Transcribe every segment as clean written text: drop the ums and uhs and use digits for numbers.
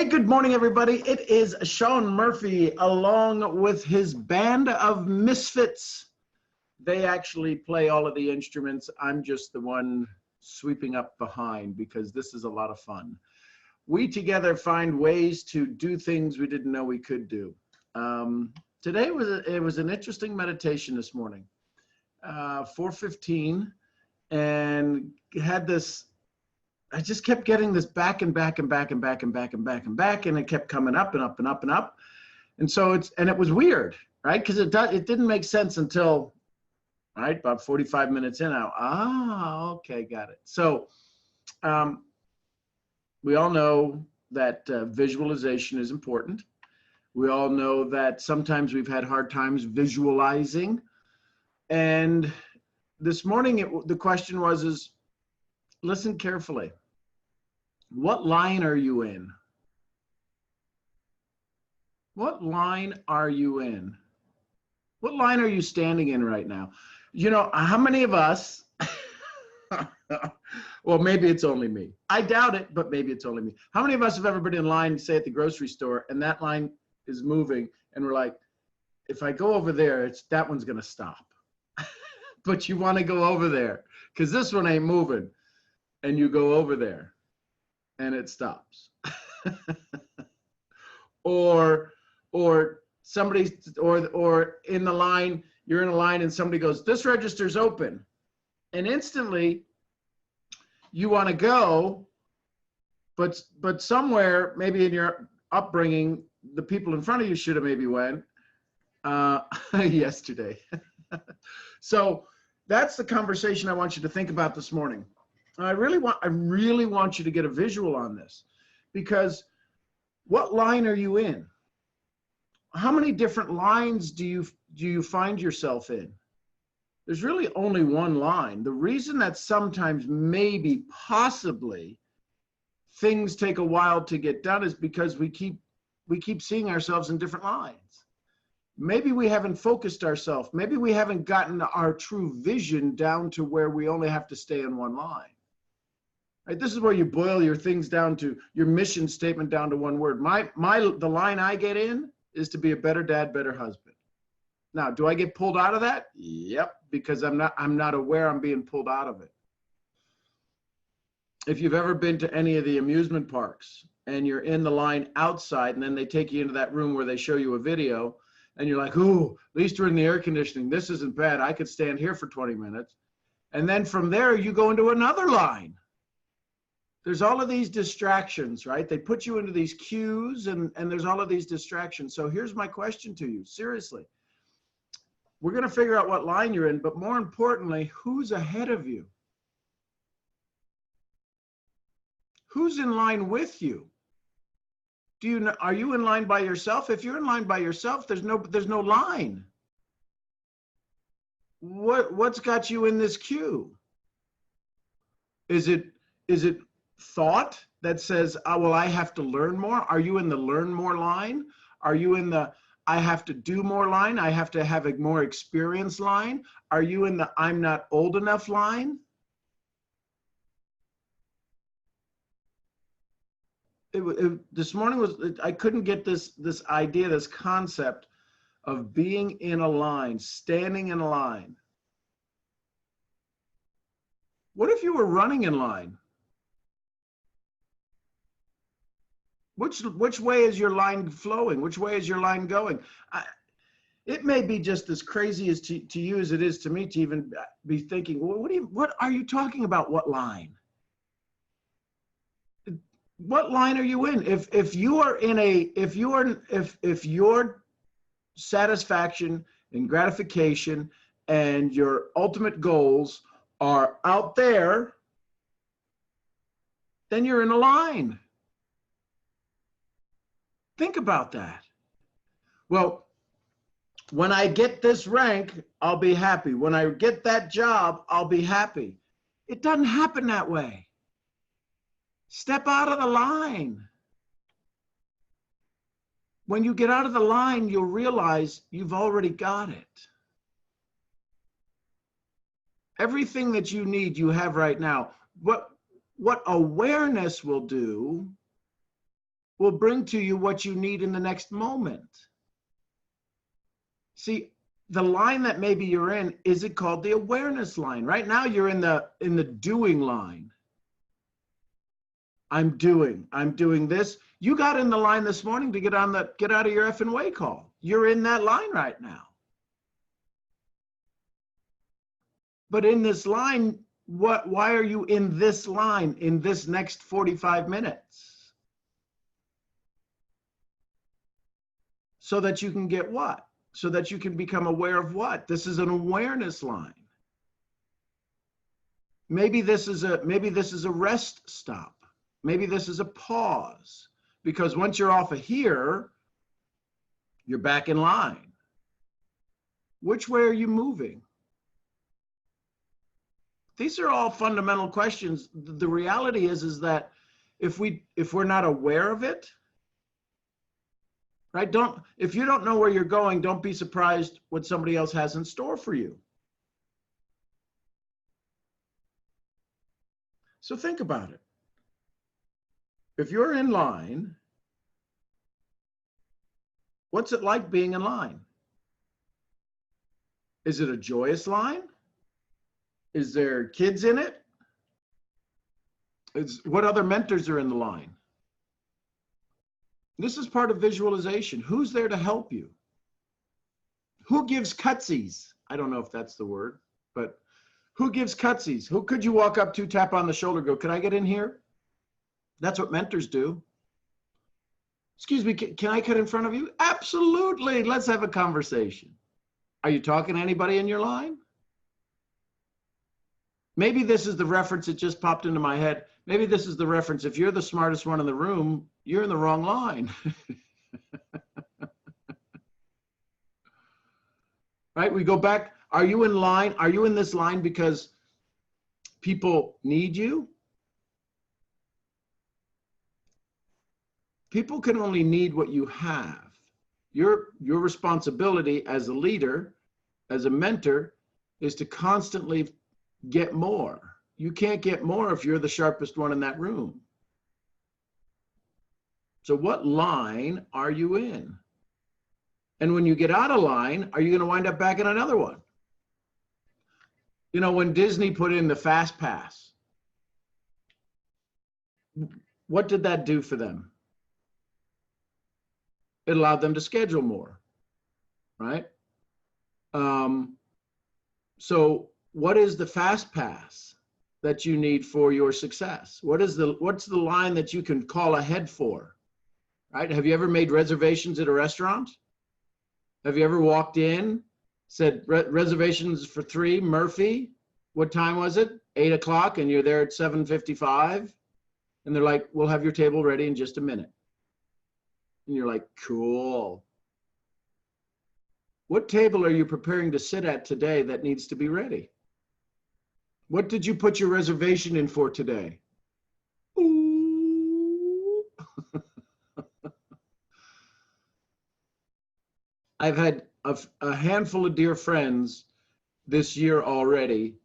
Hey, good morning, everybody. It is Sean Murphy along with his band of misfits. They actually play all of the instruments. I'm just the one sweeping up behind because this is a lot of fun. We together find ways to do things we didn't know we could do. Today was an interesting meditation this morning, 4:15, and had this. I just kept getting this back and back and back and back and back and back and back, and it kept coming up and up and up and up. And so it was weird, right? Because it didn't make sense until, right, about 45 minutes in. Okay, got it. So we all know that visualization is important. We all know that sometimes we've had hard times visualizing. And this morning, the question was, listen carefully. What line are you in? What line are you in? What line are you standing in right now? You know, how many of us, well, maybe it's only me. I doubt it, but maybe it's only me. How many of us have ever been in line, say at the grocery store, and that line is moving, and we're like, if I go over there, that one's gonna stop. But you wanna go over there, because this one ain't moving. And you go over there and it stops. or somebody, or in the line, you're in a line and somebody goes, this register's open. And instantly you want to go, but somewhere, maybe in your upbringing, the people in front of you should have maybe went yesterday. So that's the conversation I want you to think about this morning. I really want you to get a visual on this, because what line are you in? How many different lines do you find yourself in? There's really only one line. The reason that sometimes maybe possibly things take a while to get done is because we keep seeing ourselves in different lines. Maybe we haven't focused ourselves. Maybe we haven't gotten our true vision down to where we only have to stay in one line. Right, this is where you boil your things down to, your mission statement down to one word. The line I get in is to be a better dad, better husband. Now, do I get pulled out of that? Yep, because I'm not aware I'm being pulled out of it. If you've ever been to any of the amusement parks and you're in the line outside and then they take you into that room where they show you a video and you're like, ooh, at least we're in the air conditioning. This isn't bad. I could stand here for 20 minutes. And then from there, you go into another line. There's all of these distractions, right? They put you into these queues and there's all of these distractions. So here's my question to you, seriously. We're gonna figure out what line you're in, but more importantly, who's ahead of you? Who's in line with you? Are you in line by yourself? If you're in line by yourself, there's no line. What's got you in this queue? Is it thought that says, oh, well, I have to learn more? Are you in the learn more line? Are you in the I have to do more line? I have to have a more experience line? Are you in the I'm not old enough line? This morning I couldn't get this idea, this concept of being in a line, standing in a line. What if you were running in line? Which way is your line flowing? Which way is your line going? It may be just as crazy as to you as it is to me to even be thinking, well, what are you talking about? What line? What line are you in? If your satisfaction and gratification and your ultimate goals are out there, then you're in a line. Think about that. Well, when I get this rank, I'll be happy. When I get that job, I'll be happy. It doesn't happen that way. Step out of the line. When you get out of the line, you'll realize you've already got it. Everything that you need, you have right now. What awareness will do will bring to you what you need in the next moment. See, the line that maybe you're in, is it called the awareness line? Right now you're in the doing line. I'm doing this. You got in the line this morning to get out of your effing way call. You're in that line right now. But in this line, why are you in this line in this next 45 minutes? So that you can get what? So that you can become aware of what? This is an awareness line. Maybe this is a rest stop. Maybe this is a pause. Because once you're off of here, you're back in line. Which way are you moving? These are all fundamental questions. The reality is that if we're not aware of it, right? If you don't know where you're going, don't be surprised what somebody else has in store for you. So think about it. If you're in line, what's it like being in line? Is it a joyous line? Is there kids in it? What other mentors are in the line? This is part of visualization. Who's there to help you? Who gives cutsies? I don't know if that's the word, but who gives cutsies? Who could you walk up to, tap on the shoulder, go, can I get in here? That's what mentors do. Excuse me, can I cut in front of you? Absolutely, let's have a conversation. Are you talking to anybody in your line? Maybe this is the reference that just popped into my head. Maybe this is the reference. If you're the smartest one in the room, you're in the wrong line. Right? We go back. Are you in line? Are you in this line because people need you? People can only need what you have. Your responsibility as a leader, as a mentor, is to constantly get more. You can't get more if you're the sharpest one in that room. So what line are you in? And when you get out of line, are you going to wind up back in another one? You know, when Disney put in the Fast Pass, what did that do for them? It allowed them to schedule more, right? So what is the Fast Pass that you need for your success? What's the line that you can call ahead for, right? Have you ever made reservations at a restaurant? Have you ever walked in, said reservations for 3, Murphy? What time was it? 8 o'clock, and you're there at 7:55, and they're like, we'll have your table ready in just a minute. And you're like, cool. What table are you preparing to sit at today that needs to be ready? What did you put your reservation in for today? Ooh. I've had a handful of dear friends this year already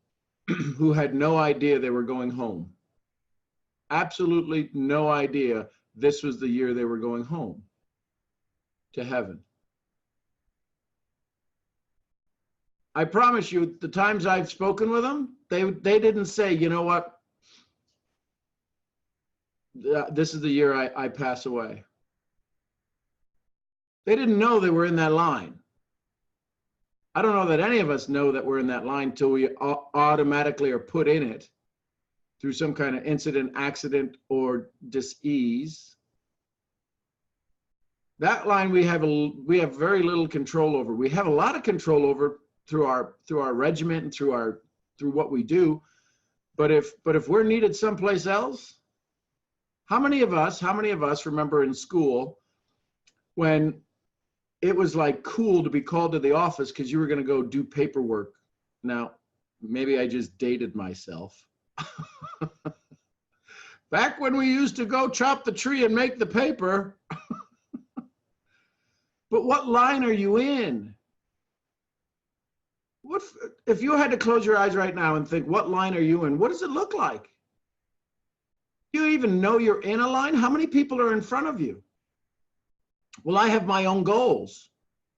who had no idea they were going home. Absolutely no idea this was the year they were going home to heaven. I promise you, the times I've spoken with them, they didn't say, you know what, this is the year I pass away. They didn't know they were in that line. I don't know that any of us know that we're in that line till we automatically are put in it through some kind of incident, accident, or dis-ease. That line we have very little control over. We have a lot of control over through our regiment and through what we do. But if we're needed someplace else, how many of us remember in school when it was like cool to be called to the office because you were going to go do paperwork? Now, maybe I just dated myself. Back when we used to go chop the tree and make the paper. But what line are you in? What if you had to close your eyes right now and think, what line are you in? What does it look like? Do you even know you're in a line? How many people are in front of you? Well, I have my own goals.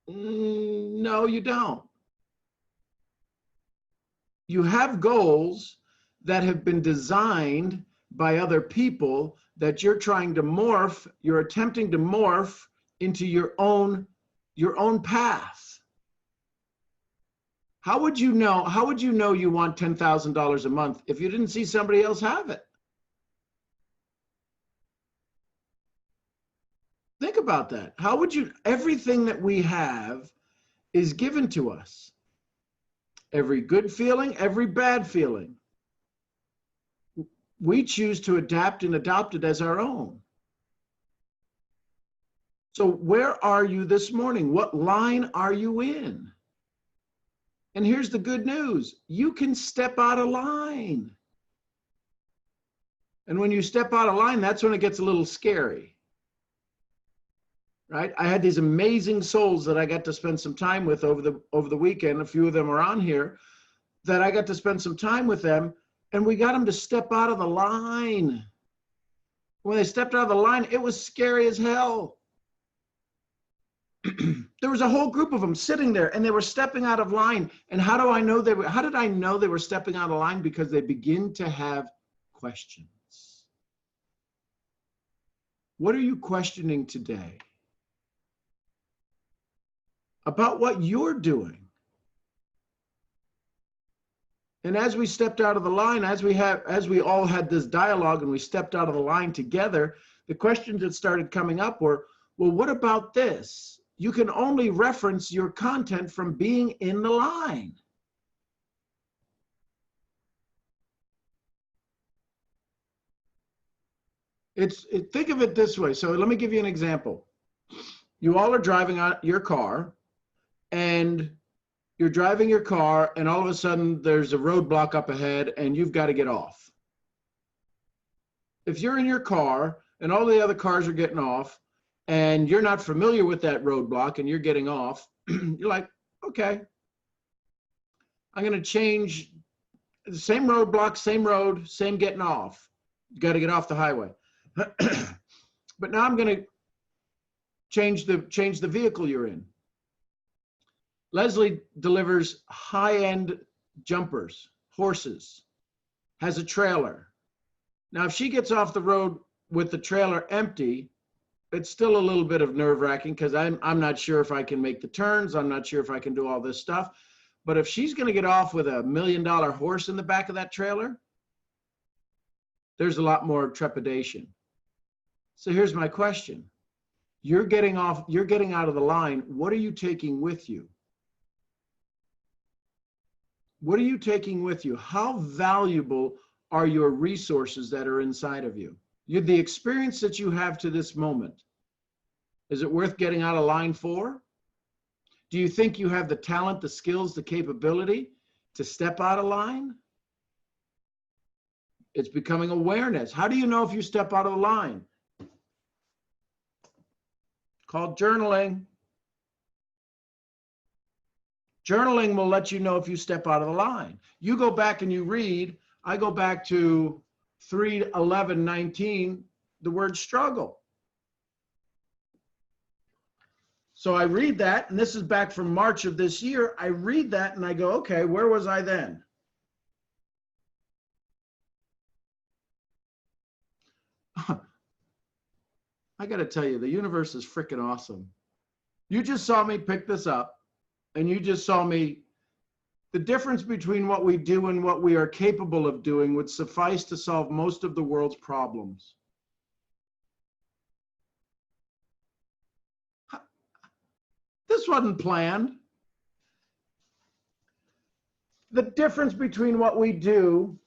No, you don't. You have goals that have been designed by other people that you're trying to morph, you're attempting to morph into your own path. How would you know you want $10,000 a month if you didn't see somebody else have it? Think about that. How would you, everything that we have is given to us. Every good feeling, every bad feeling. We choose to adapt and adopt it as our own. So where are you this morning? What line are you in? And here's the good news. You can step out of line. And when you step out of line, that's when it gets a little scary. Right? I had these amazing souls that I got to spend some time with over the weekend. A few of them are on here that I got to spend some time with them, and we got them to step out of the line. When they stepped out of the line, it was scary as hell. There was a whole group of them sitting there, and they were stepping out of line. And how did I know they were stepping out of line? Because they begin to have questions. What are you questioning today about what you're doing? And as we stepped out of the line, as we all had this dialogue and we stepped out of the line together, the questions that started coming up were, well, what about this? You can only reference your content from being in the line. Think of it this way. So let me give you an example. You all are driving out your car, and you're driving your car, and all of a sudden there's a roadblock up ahead and you've got to get off. If you're in your car and all the other cars are getting off and you're not familiar with that roadblock and you're getting off, you're like, okay, I'm going to change the same roadblock, same road, same getting off. You got to get off the highway. But now I'm going to change the vehicle you're in. Leslie delivers high-end jumpers, horses, has a trailer. Now, if she gets off the road with the trailer empty, it's still a little bit of nerve-wracking because I'm not sure if I can make the turns. I'm not sure if I can do all this stuff. But if she's going to get off with $1 million horse in the back of that trailer, there's a lot more trepidation. So here's my question. You're getting out of the line. What are you taking with you? What are you taking with you? How valuable are your resources that are inside of you? The experience that you have to this moment, is it worth getting out of line for? Do you think you have the talent, the skills, the capability to step out of line? It's becoming awareness. How do you know if you step out of the line? Called journaling. Journaling will let you know if you step out of the line. You go back and you read, I go back to 3/11/19, the word struggle. So I read that, and this is back from March of this year. I read that and I go, okay, where was I then? I got to tell you, the universe is freaking awesome. You just saw me pick this up, and you just saw me, the difference between what we do and what we are capable of doing would suffice to solve most of the world's problems. This wasn't planned. The difference between what we do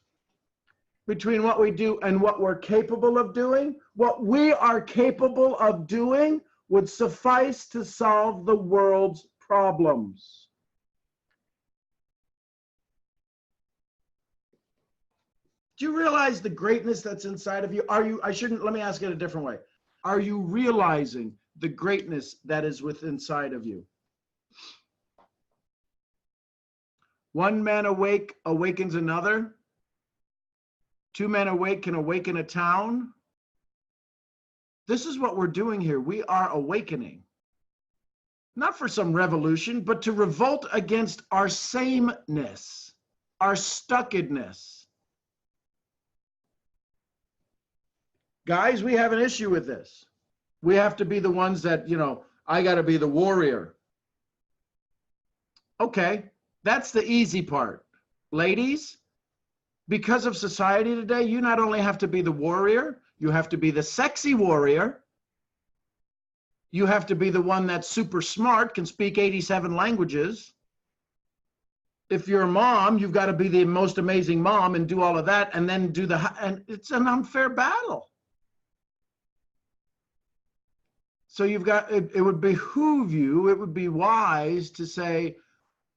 and what we're capable of doing, what we are capable of doing would suffice to solve the world's problems. Do you realize the greatness that's inside of you? Let me ask it a different way. Are you realizing the greatness that is within inside of you? One man awake awakens another. Two men awake can awaken a town. This is what we're doing here. We are awakening, not for some revolution, but to revolt against our sameness, our stuckedness. Guys, we have an issue with this. We have to be the ones that, I got to be the warrior. Okay, that's the easy part. Ladies, because of society today, you not only have to be the warrior, you have to be the sexy warrior. You have to be the one that's super smart, can speak 87 languages. If you're a mom, you've got to be the most amazing mom and do all of that, and then and it's an unfair battle. So you've got, it would behoove you, it would be wise to say,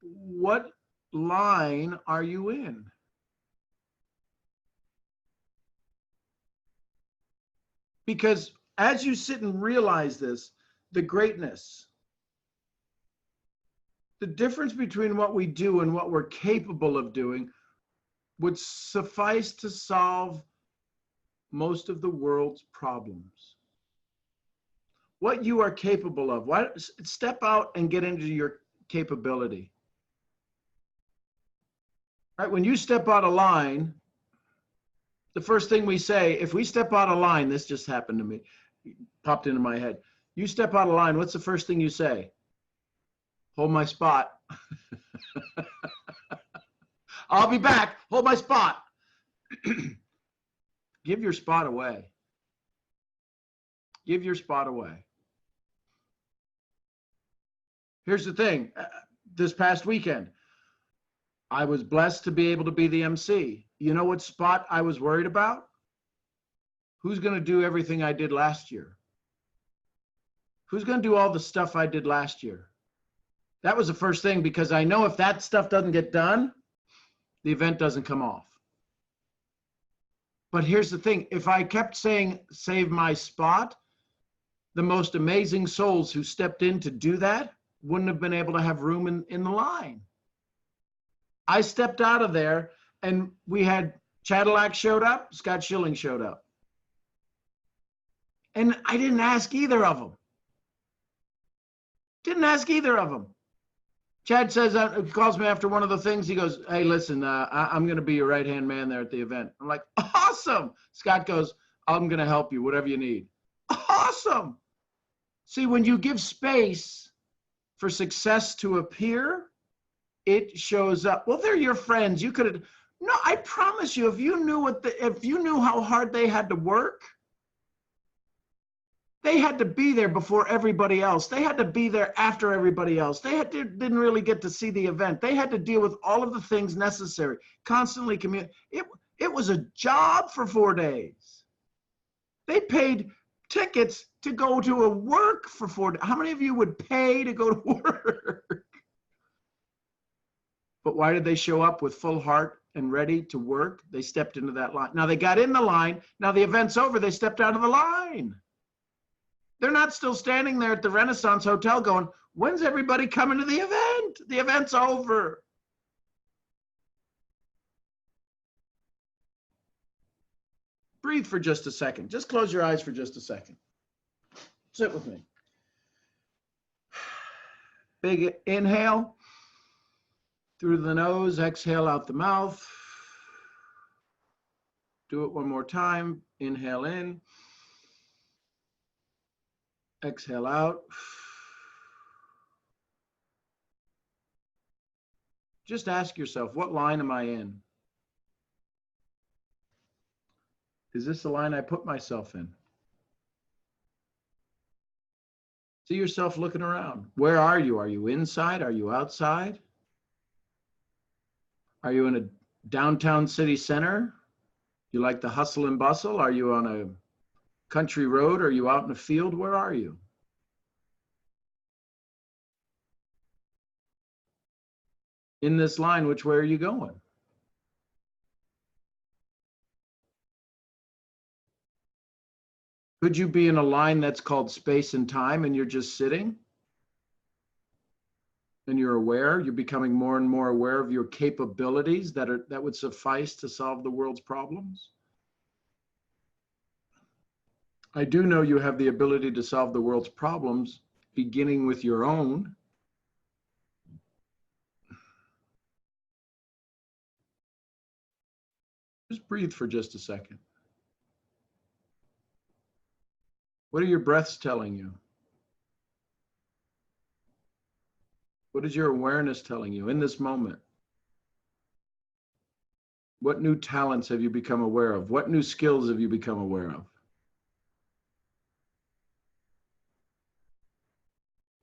what line are you in? Because as you sit and realize this, the greatness, the difference between what we do and what we're capable of doing would suffice to solve most of the world's problems. What you are capable of, step out and get into your capability. Right? When you step out of line, the first thing we say, if we step out of line, this just happened to me, popped into my head. You step out of line, what's the first thing you say? Hold my spot. I'll be back. Hold my spot. Give your spot away. Give your spot away. Here's the thing. This past weekend, I was blessed to be able to be the MC. You know what spot I was worried about? Who's going to do everything I did last year? Who's going to do all the stuff I did last year? That was the first thing, because I know if that stuff doesn't get done, the event doesn't come off. But here's the thing. If I kept saying, save my spot, the most amazing souls who stepped in to do that wouldn't have been able to have room in the line. I stepped out of there, and we had Cadillac showed up, Scott Schilling showed up. And I didn't ask either of them. Didn't ask either of them. Chad says, calls me after one of the things. He goes, hey, listen, I'm going to be your right-hand man there at the event. I'm like, awesome. Scott goes, I'm going to help you, whatever you need. Awesome. See, when you give space for success to appear, it shows up. Well, they're your friends. You could have, no, I promise you, if you knew how hard they had to work, they had to be there before everybody else. They had to be there after everybody else. Didn't really get to see the event. They had to deal with all of the things necessary, constantly communicate. It was a job for 4 days. They paid tickets to go to a work for 4 days. How many of you would pay to go to work? But why did they show up with full heart and ready to work? They stepped into that line. Now they got in the line. Now the event's over. They stepped out of the line. They're not still standing there at the Renaissance Hotel going, when's everybody coming to the event? The event's over. Breathe for just a second. Just close your eyes for just a second. Sit with me. Big inhale through the nose, exhale out the mouth. Do it one more time. Inhale in. Exhale out. Just ask yourself, what line am I in? Is this the line I put myself in? See yourself looking around. Where are you? Are you inside? Are you outside? Are you in a downtown city center? You like the hustle and bustle? Are you on a country road? Are you out in a field? Where are you? In this line, which way are you going? Could you be in a line that's called space and time and you're just sitting? And you're aware, you're becoming more and more aware of your capabilities that would suffice to solve the world's problems? I do know you have the ability to solve the world's problems, beginning with your own. Just breathe for just a second. What are your breaths telling you? What is your awareness telling you in this moment? What new talents have you become aware of? What new skills have you become aware of?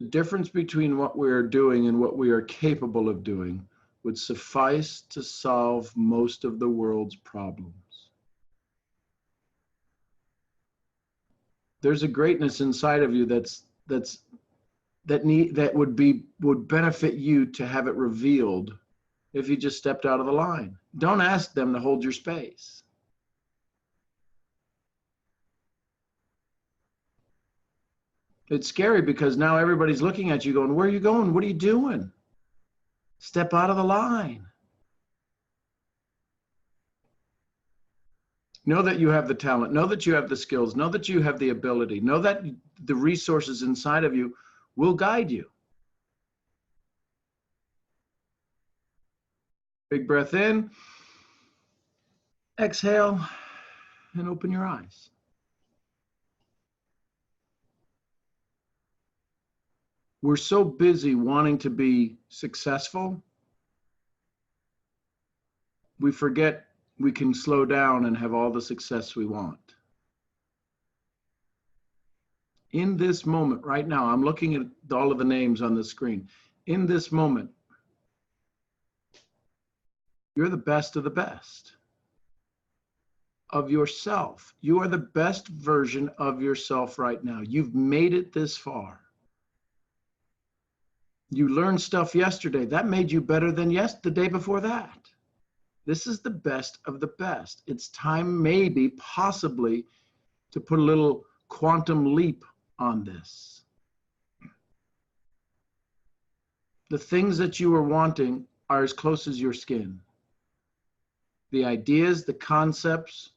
The difference between what we are doing and what we are capable of doing would suffice to solve most of the world's problems. There's a greatness inside of you that would benefit you to have it revealed if you just stepped out of the line. Don't ask them to hold your space. It's scary because now everybody's looking at you going, where are you going? What are you doing? Step out of the line. Know that you have the talent. Know that you have the skills. Know that you have the ability. Know that the resources inside of you will guide you. Big breath in. Exhale and open your eyes. We're so busy wanting to be successful, we forget we can slow down and have all the success we want. In this moment right now, I'm looking at all of the names on the screen. In this moment, you're the best of the best of yourself. You are the best version of yourself right now. You've made it this far. You learned stuff yesterday. That made you better than the day before that. This is the best of the best. It's time, maybe, possibly, to put a little quantum leap on this. The things that you are wanting are as close as your skin. The ideas, the concepts,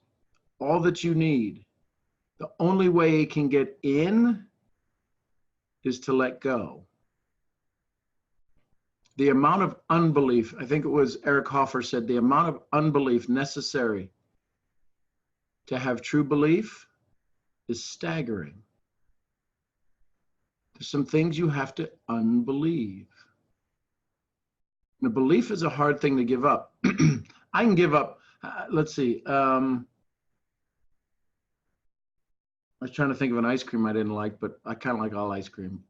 all that you need. The only way it can get in is to let go. The amount of unbelief, I think it was Eric Hoffer said, the amount of unbelief necessary to have true belief is staggering. There's some things you have to unbelieve. The belief is a hard thing to give up. I can give up, let's see. I was trying to think of an ice cream I didn't like, but I kind of like all ice cream.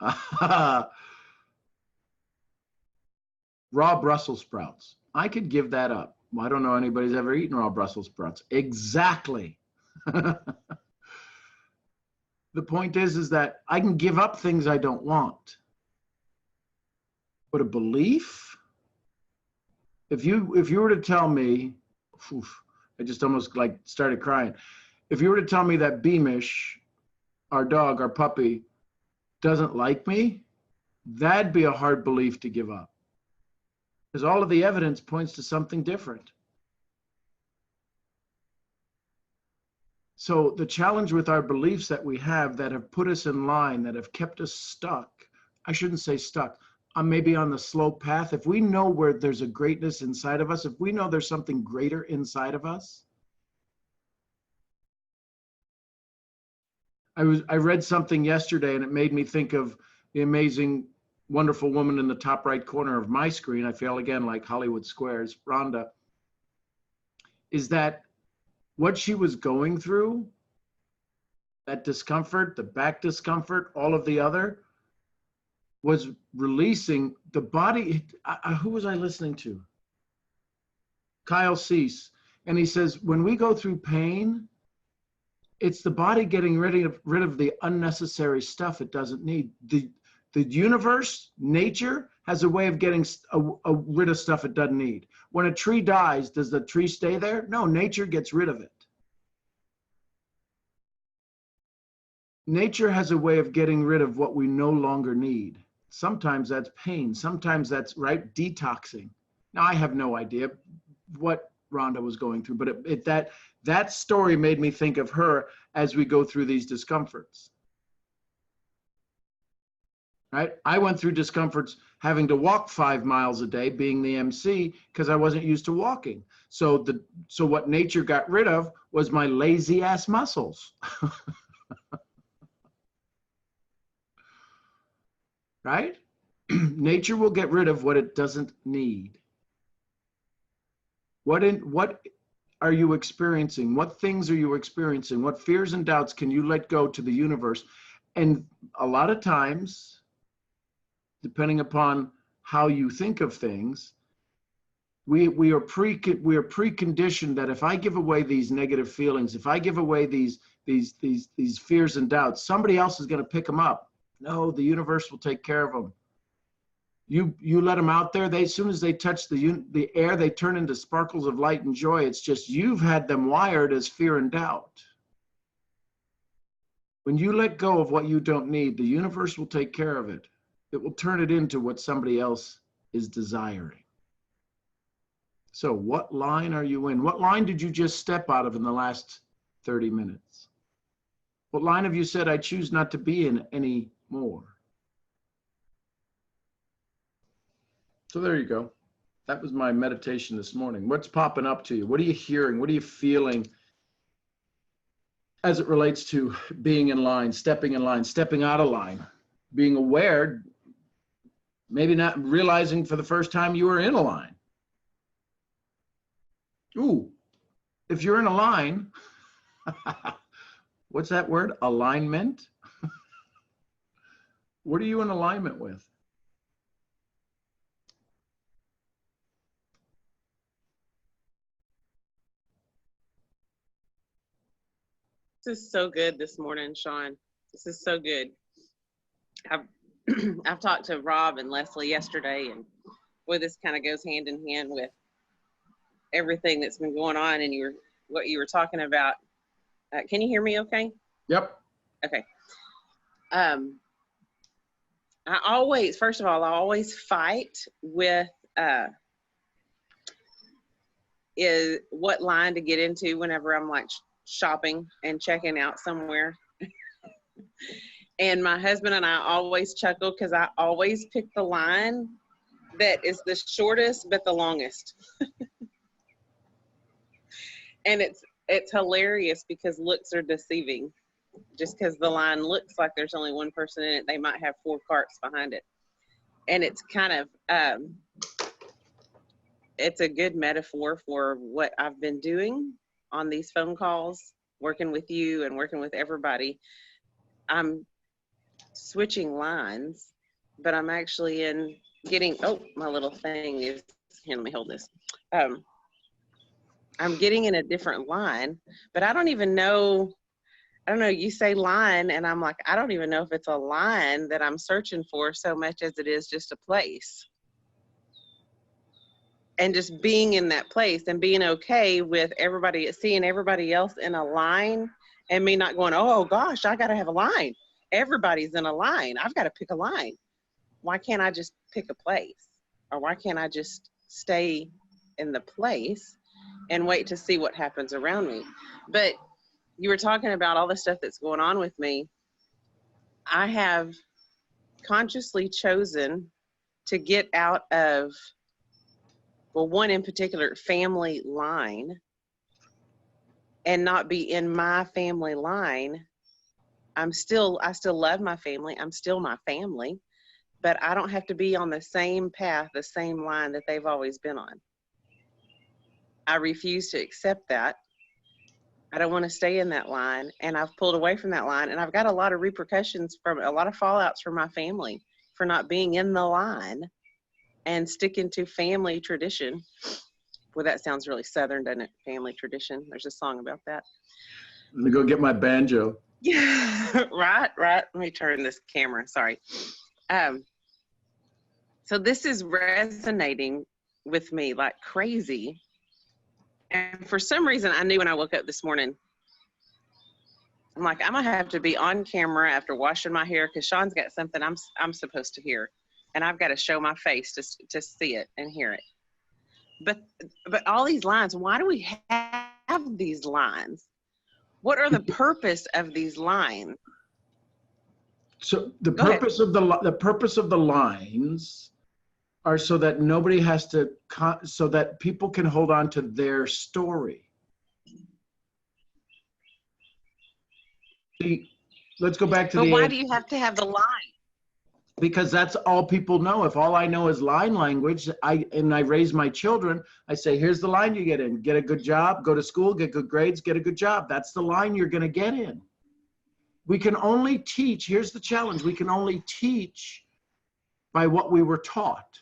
Raw Brussels sprouts. I could give that up. I don't know anybody's ever eaten raw Brussels sprouts. Exactly. The point is that I can give up things I don't want. But a belief, if you were to tell me, I just almost like started crying. If you were to tell me that Beamish, our dog, our puppy, doesn't like me, that'd be a hard belief to give up. Because all of the evidence points to something different. So the challenge with our beliefs that we have that have put us in line, that have kept us stuck, I shouldn't say stuck, maybe on the slow path. If we know where there's a greatness inside of us, if we know there's something greater inside of us. I read something yesterday and it made me think of the amazing, wonderful woman in the top right corner of my screen. I feel again like Hollywood Squares, Rhonda, is that what she was going through, that discomfort, the back discomfort, all of the other, was releasing the body. Who was I listening to? Kyle Cease. And he says, when we go through pain, it's the body getting rid of the unnecessary stuff it doesn't need. The universe, nature, has a way of getting rid of stuff it doesn't need. When a tree dies, does the tree stay there? No, nature gets rid of it. Nature has a way of getting rid of what we no longer need. Sometimes that's pain. Sometimes that's, right, detoxing. Now, I have no idea what Rhonda was going through, but that story made me think of her as we go through these discomforts. Right? I went through discomforts having to walk 5 miles a day, being the MC, because I wasn't used to walking. So what nature got rid of was my lazy ass muscles. Right? Nature will get rid of what it doesn't need. What are you experiencing? What things are you experiencing? What fears and doubts can you let go to the universe? And a lot of times, depending upon how you think of things, we are preconditioned that if I give away these negative feelings, if I give away these fears and doubts, somebody else is going to pick them up. No, the universe will take care of them. You let them out there, as soon as they touch the air, they turn into sparkles of light and joy. It's just you've had them wired as fear and doubt. When you let go of what you don't need, the universe will take care of it. It will turn it into what somebody else is desiring. So what line are you in? What line did you just step out of in the last 30 minutes? What line have you said, I choose not to be in anymore? So there you go. That was my meditation this morning. What's popping up to you? What are you hearing? What are you feeling as it relates to being in line, stepping out of line, being aware, maybe not realizing for the first time you were in a line? Ooh, if you're in a line, what's that word? Alignment? What are you in alignment with? This is so good this morning, Sean. This is so good. I've talked to Rob and Leslie yesterday, and boy, this kind of goes hand in hand with everything that's been going on, and what you were talking about. Can you hear me okay? Yep. Okay. First of all, I always fight with is what line to get into whenever I'm like shopping and checking out somewhere. And my husband and I always chuckle because I always pick the line that is the shortest but the longest. And it's hilarious because looks are deceiving. Just because the line looks like there's only one person in it, they might have 4 carts behind it. And it's kind of it's a good metaphor for what I've been doing on these phone calls, working with you and working with everybody. I'm switching lines, but I'm actually in getting, oh, my little thing is, here, let me hold this. I'm getting in a different line, but I don't even know, you say line, and I'm like, I don't even know if it's a line that I'm searching for so much as it is just a place. And just being in that place and being okay with everybody, seeing everybody else in a line and me not going, oh gosh, I got to have a line. Everybody's in a line. I've got to pick a line. Why can't I just pick a place? Or why can't I just stay in the place and wait to see what happens around me? But you were talking about all the stuff that's going on with me. I have consciously chosen to get out of, well, one in particular, family line, and not be in my family line. I still love my family. I'm still my family, but I don't have to be on the same path, the same line that they've always been on. I refuse to accept that. I don't want to stay in that line, and I've pulled away from that line, and I've got a lot of repercussions from a lot of fallouts from my family for not being in the line and sticking to family tradition. Well, that sounds really Southern, doesn't it? Family tradition. There's a song about that. Let me go get my banjo. Yeah, right. Let me turn this camera. Sorry. So this is resonating with me like crazy. And for some reason, I knew when I woke up this morning, I'm like, I'm gonna have to be on camera after washing my hair because Sean's got something I'm supposed to hear, and I've got to show my face to see it and hear it. But all these lines, why do we have these lines? what are the purpose of these lines? So the Go ahead. purpose of the lines are so that nobody has to, so that people can hold on to their story. See, let's go back to But why do you have to have the line? because that's all people know. If all I know is line language, I raise my children, I say, here's the line you get in. Get a good job, go to school, get good grades, get a good job. That's the line you're going to get in. We can only teach, here's the challenge, we can only teach by what we were taught.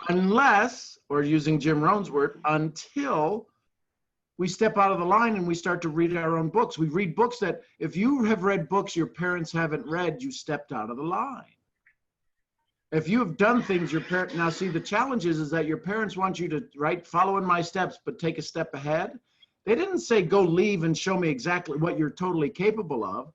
Unless, or using Jim Rohn's word, until we step out of the line and we start to read our own books. We read books that, if you have read books your parents haven't read, you stepped out of the line. If you have done things your parents, now see, the challenge is that your parents want you to, right, follow in my steps, but take a step ahead. They didn't say, go leave and show me exactly what you're totally capable of.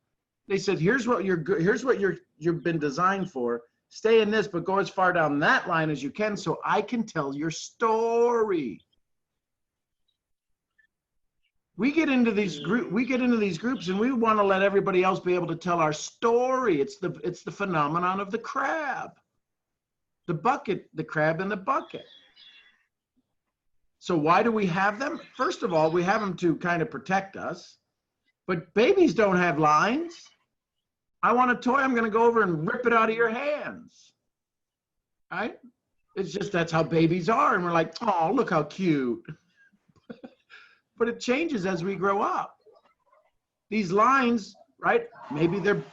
They said, here's what you've been designed for. Stay in this, but go as far down that line as you can so I can tell your story. We get into these groups and we want to let everybody else be able to tell our story. It's the phenomenon of the crab. The bucket, the crab in the bucket. So why do we have them? First of all, we have them to kind of protect us, but babies don't have lines. I want a toy, I'm going to go over and rip it out of your hands. Right? It's just, that's how babies are. And we're like, oh, look how cute. But it changes as we grow up. These lines, right? Maybe they're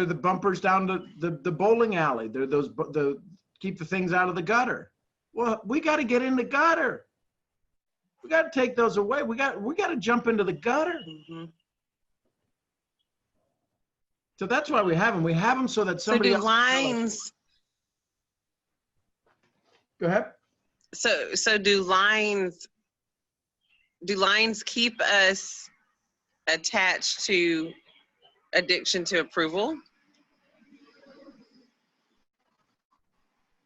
the bumpers down the bowling alley. They're the keep the things out of the gutter. Well, we got to get in the gutter. We got to take those away. We got to jump into the gutter. Mm-hmm. So that's why we have them. We have them so that somebody else. Lines. Go ahead. So do lines keep us attached to addiction to approval?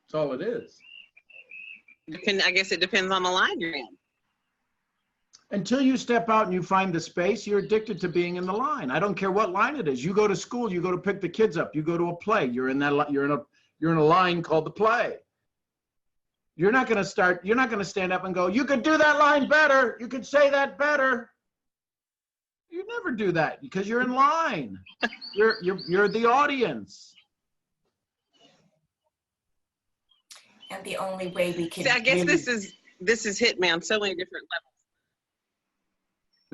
That's all it is. I guess it depends on the line you're in. Until you step out and you find the space, you're addicted to being in the line. I don't care what line it is. You go to school, you go to pick the kids up, you go to a play, you're in a line called the play. You're not going to stand up and go, you could do that line better. You could say that better. You never do that because you're in line. You're the audience. And the only way we can. See, I guess this is hit me on so many different levels.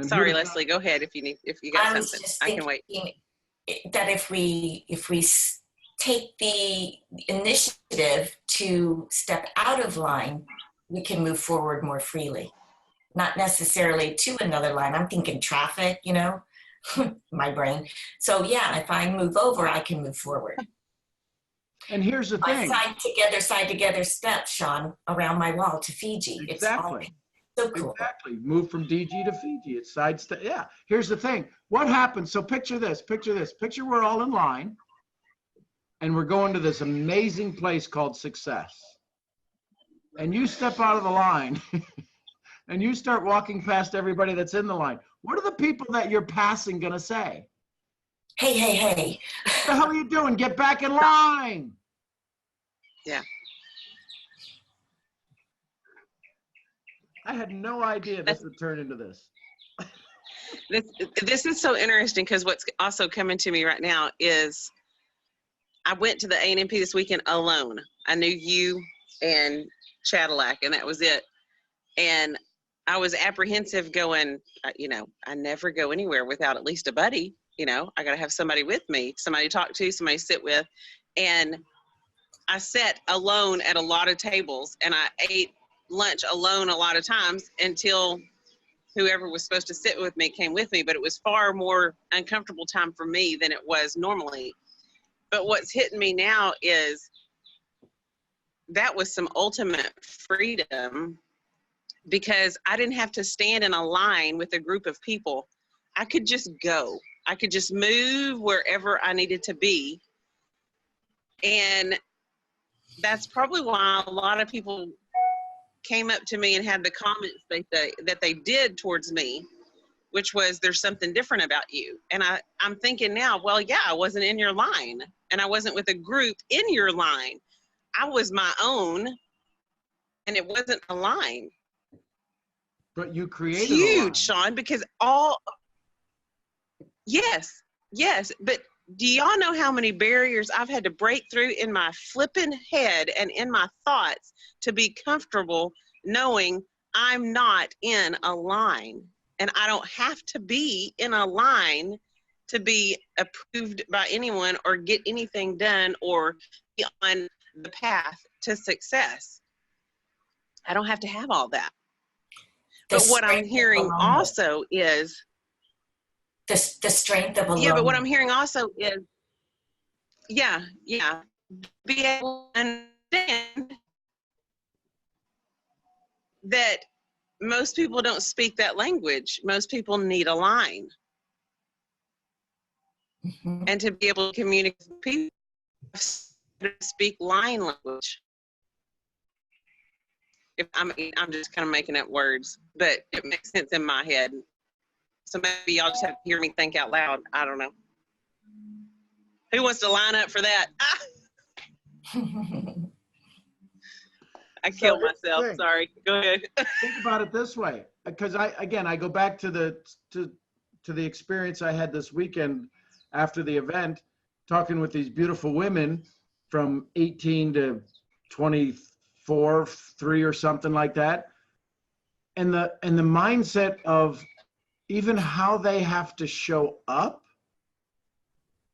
Sorry, Leslie, go ahead if you got something. I can wait. That if we take the initiative to step out of line, we can move forward more freely. Not necessarily to another line. I'm thinking traffic, my brain. So yeah, if I move over, I can move forward. And here's the thing. Side together steps, Sean, around my wall to Fiji. Exactly. It's so cool. Exactly. Move from DG to Fiji. It's side step. Yeah. Here's the thing. What happens? So picture this. Picture we're all in line and we're going to this amazing place called success. And you step out of the line and you start walking past everybody that's in the line. What are the people that you're passing going to say? Hey. What the hell are you doing? Get back in line. Yeah. I had no idea this would turn into this. This is so interesting because what's also coming to me right now is I went to the A&MP this weekend alone. I knew you and Cadillac, and that was it. And I was apprehensive going, I never go anywhere without at least a buddy. I got to have somebody with me, somebody to talk to, somebody to sit with. And I sat alone at a lot of tables and I ate lunch alone a lot of times until whoever was supposed to sit with me came with me, but it was far more uncomfortable time for me than it was normally. But what's hitting me now is that was some ultimate freedom because I didn't have to stand in a line with a group of people. I could just go. I could just move wherever I needed to be. And that's probably why a lot of people came up to me and had the comments that they did towards me, which was there's something different about you. And I'm thinking now, well, yeah, I wasn't in your line and I wasn't with a group in your line. I was my own and it wasn't a line. But you created Huge, a line. Sean, because yes, but do y'all know how many barriers I've had to break through in my flipping head and in my thoughts to be comfortable knowing I'm not in a line and I don't have to be in a line to be approved by anyone or get anything done or be on the path to success. I don't have to have all that. But what I'm hearing also is the strength of alone. Yeah, but what I'm hearing also is, be able to understand that most people don't speak that language. Most people need a line. Mm-hmm. And to be able to communicate with people, speak line language. I'm just kind of making up words, but it makes sense in my head. So maybe y'all just have to hear me think out loud. I don't know. Who wants to line up for that? I killed myself. Sorry. Go ahead. Think about it this way, because I go back to the experience I had this weekend after the event, talking with these beautiful women from 18 to 24, 3 or something like that, and the mindset of even how they have to show up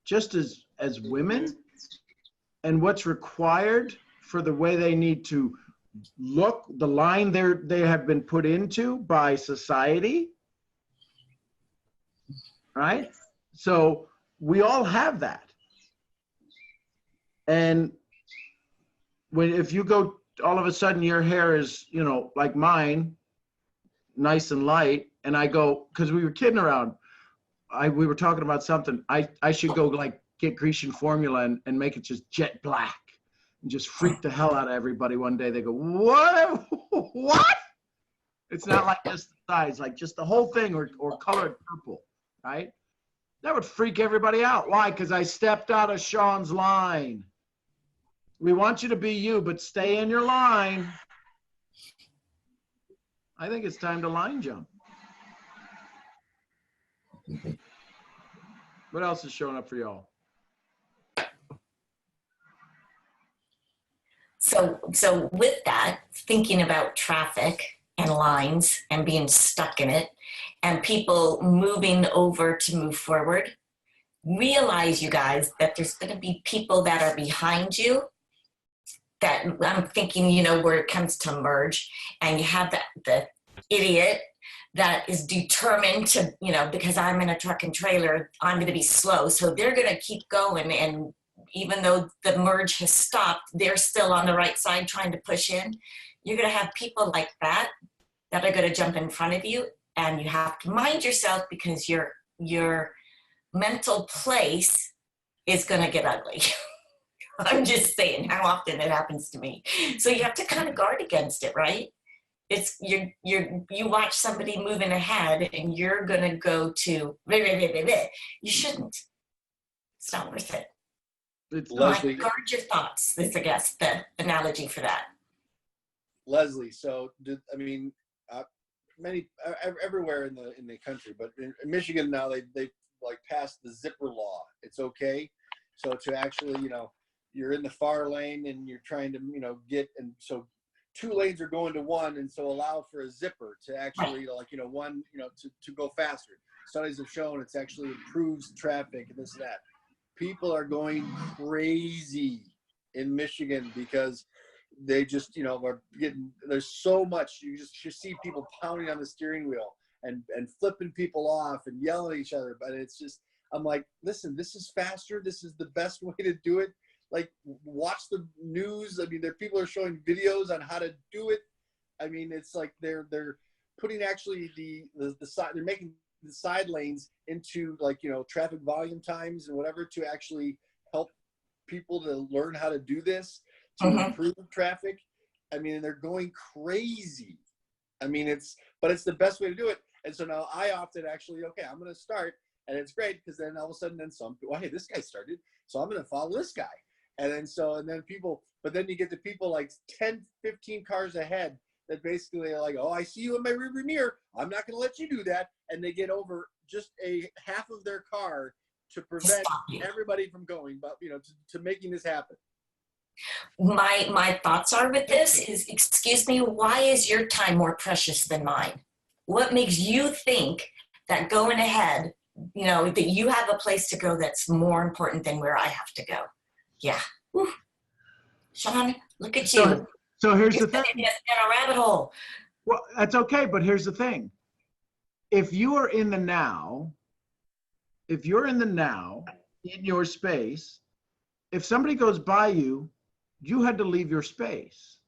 just as women and what's required for the way they need to look, the line they have been put into by society, right? So we all have that. And if you go, all of a sudden your hair is, like mine, nice and light, and I go, because we were kidding around, we were talking about something, I should go like get Grecian formula and make it just jet black and just freak the hell out of everybody one day. They go, what? It's not like just the sides, like just the whole thing or colored purple, right? That would freak everybody out. Why? Because I stepped out of Sean's line. We want you to be you, but stay in your line. I think it's time to line jump. What else is showing up for y'all? So with that, thinking about traffic and lines and being stuck in it and people moving over to move forward, realize, you guys, that there's going to be people that are behind you that I'm thinking, where it comes to merge, and you have the idiot that is determined to, because I'm in a truck and trailer, I'm going to be slow. So they're going to keep going. And even though the merge has stopped, they're still on the right side trying to push in. You're going to have people like that are going to jump in front of you, and you have to mind yourself because your mental place is going to get ugly. I'm just saying how often it happens to me. So you have to kind of guard against it, right? It's you watch somebody moving ahead and you're going to go to, you shouldn't. It's not worth it. It's Leslie, guard your thoughts is, I guess, the analogy for that. Leslie, so many everywhere in the country, but in Michigan now they like passed the zipper law. It's okay. So to actually, you're in the far lane and you're trying to, get, and so 2 lanes are going to 1, and so allow for a zipper to actually, one, to go faster. Studies have shown it's actually improves traffic and this and that. People are going crazy in Michigan because they just, are getting, there's so much, you see people pounding on the steering wheel and flipping people off and yelling at each other. But it's just, I'm like, listen, this is faster. This is the best way to do it. Like, watch the news. I mean, people are showing videos on how to do it. I mean, it's like they're putting actually the side, they're making the side lanes into, like, traffic volume times and whatever to actually help people to learn how to do this, to improve traffic. I mean, they're going crazy. I mean, it's the best way to do it. And so now I often actually, okay, I'm going to start, and it's great because then all of a sudden, then some, well, hey, this guy started, so I'm going to follow this guy. And then people, but then you get the people like 10, 15 cars ahead that basically are like, oh, I see you in my rearview mirror. I'm not going to let you do that. And they get over just a half of their car to prevent everybody from going, but to making this happen. My thoughts are with this is, excuse me, why is your time more precious than mine? What makes you think that going ahead, that you have a place to go that's more important than where I have to go? Yeah. Whew. Sean, look at you. So here's the thing. In a rabbit hole. Well, that's okay, but here's the thing. If you are in the now, in your space, if somebody goes by you, you had to leave your space.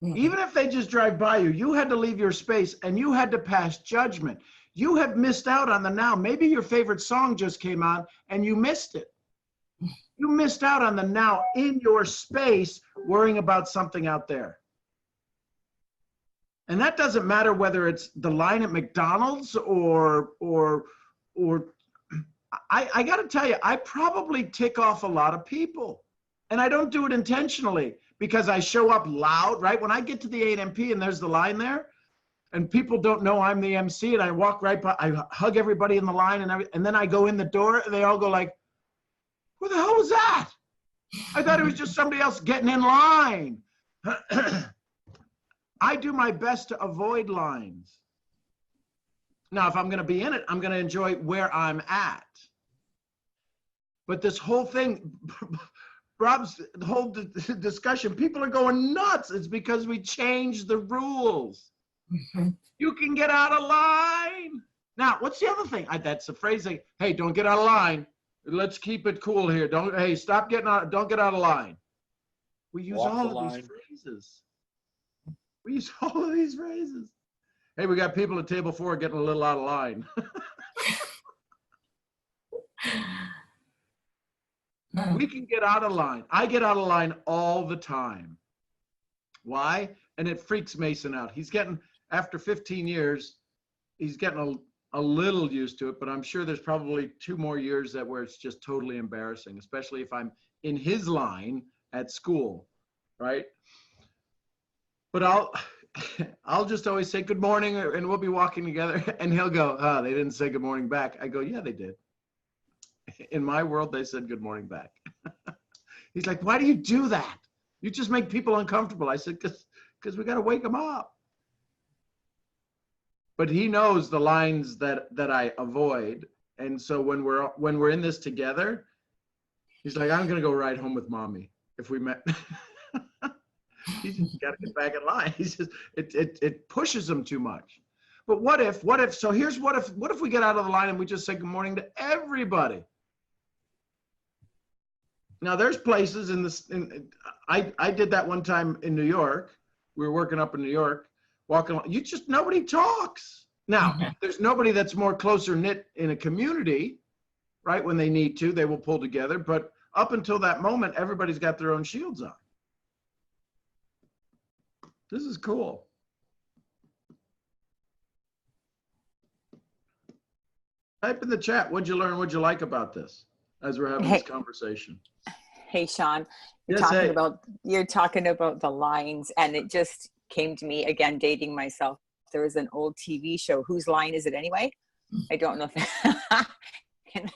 Mm-hmm. Even if they just drive by you, you had to leave your space and you had to pass judgment. You have missed out on the now. Maybe your favorite song just came on and you missed it. You missed out on the now in your space, worrying about something out there. And that doesn't matter whether it's the line at McDonald's or I got to tell you, I probably tick off a lot of people. And I don't do it intentionally because I show up loud, right? When I get to the A&MP and there's the line there and people don't know I'm the MC and I walk right by, I hug everybody in the line and then I go in the door and they all go like, who the hell was that? I thought it was just somebody else getting in line. I do my best to avoid lines. Now, if I'm going to be in it, I'm going to enjoy where I'm at. But this whole thing, Rob's whole discussion, people are going nuts. It's because we changed the rules. Mm-hmm. You can get out of line. Now, what's the other thing? That's the phrase, hey, don't get out of line. Let's keep it cool here. Stop getting out. Don't get out of line. We use all of these phrases. We use all of these phrases. Hey, we got people at table 4 getting a little out of line. We can get out of line. I get out of line all the time. Why? And it freaks Mason out. He's getting, after 15 years, he's getting a little used to it, but I'm sure there's probably 2 more years where it's just totally embarrassing, especially if I'm in his line at school, right? But I'll just always say good morning and we'll be walking together and he'll go, oh, they didn't say good morning back. I go, yeah, they did. In my world, they said good morning back. He's like, why do you do that? You just make people uncomfortable. I said, because we got to wake them up. But he knows the lines that I avoid. And so when we're in this together, he's like, I'm going to go ride home with mommy if we met. He's just got to get back in line. He's just, it pushes him too much. But what if, so here's what if we get out of the line and we just say good morning to everybody? Now there's places I did that one time in New York. We were working up in New York, walking along, nobody talks. Now, there's nobody that's more closer knit in a community, right? When they need to, they will pull together. But up until that moment, everybody's got their own shields on. This is cool. Type in the chat, what'd you learn, what'd you like about this as we're having this conversation? Hey, Sean, you're talking about the lines, and it just came to me, again, dating myself. There was an old TV show, Whose Line Is It Anyway? I don't know if and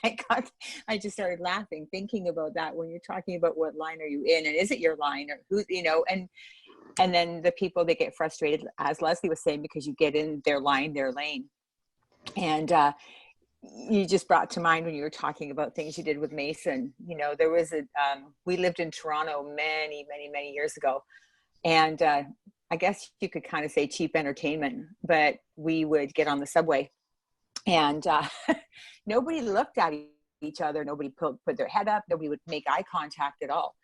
I just started laughing, thinking about that when you're talking about what line are you in, and is it your line, or who, and then the people, they get frustrated, as Leslie was saying, because you get in their line, their lane. And you just brought to mind when you were talking about things you did with Mason. There was we lived in Toronto many, many, many years ago. And I guess you could kind of say cheap entertainment, but we would get on the subway and nobody looked at each other. Nobody put their head up. Nobody would make eye contact at all.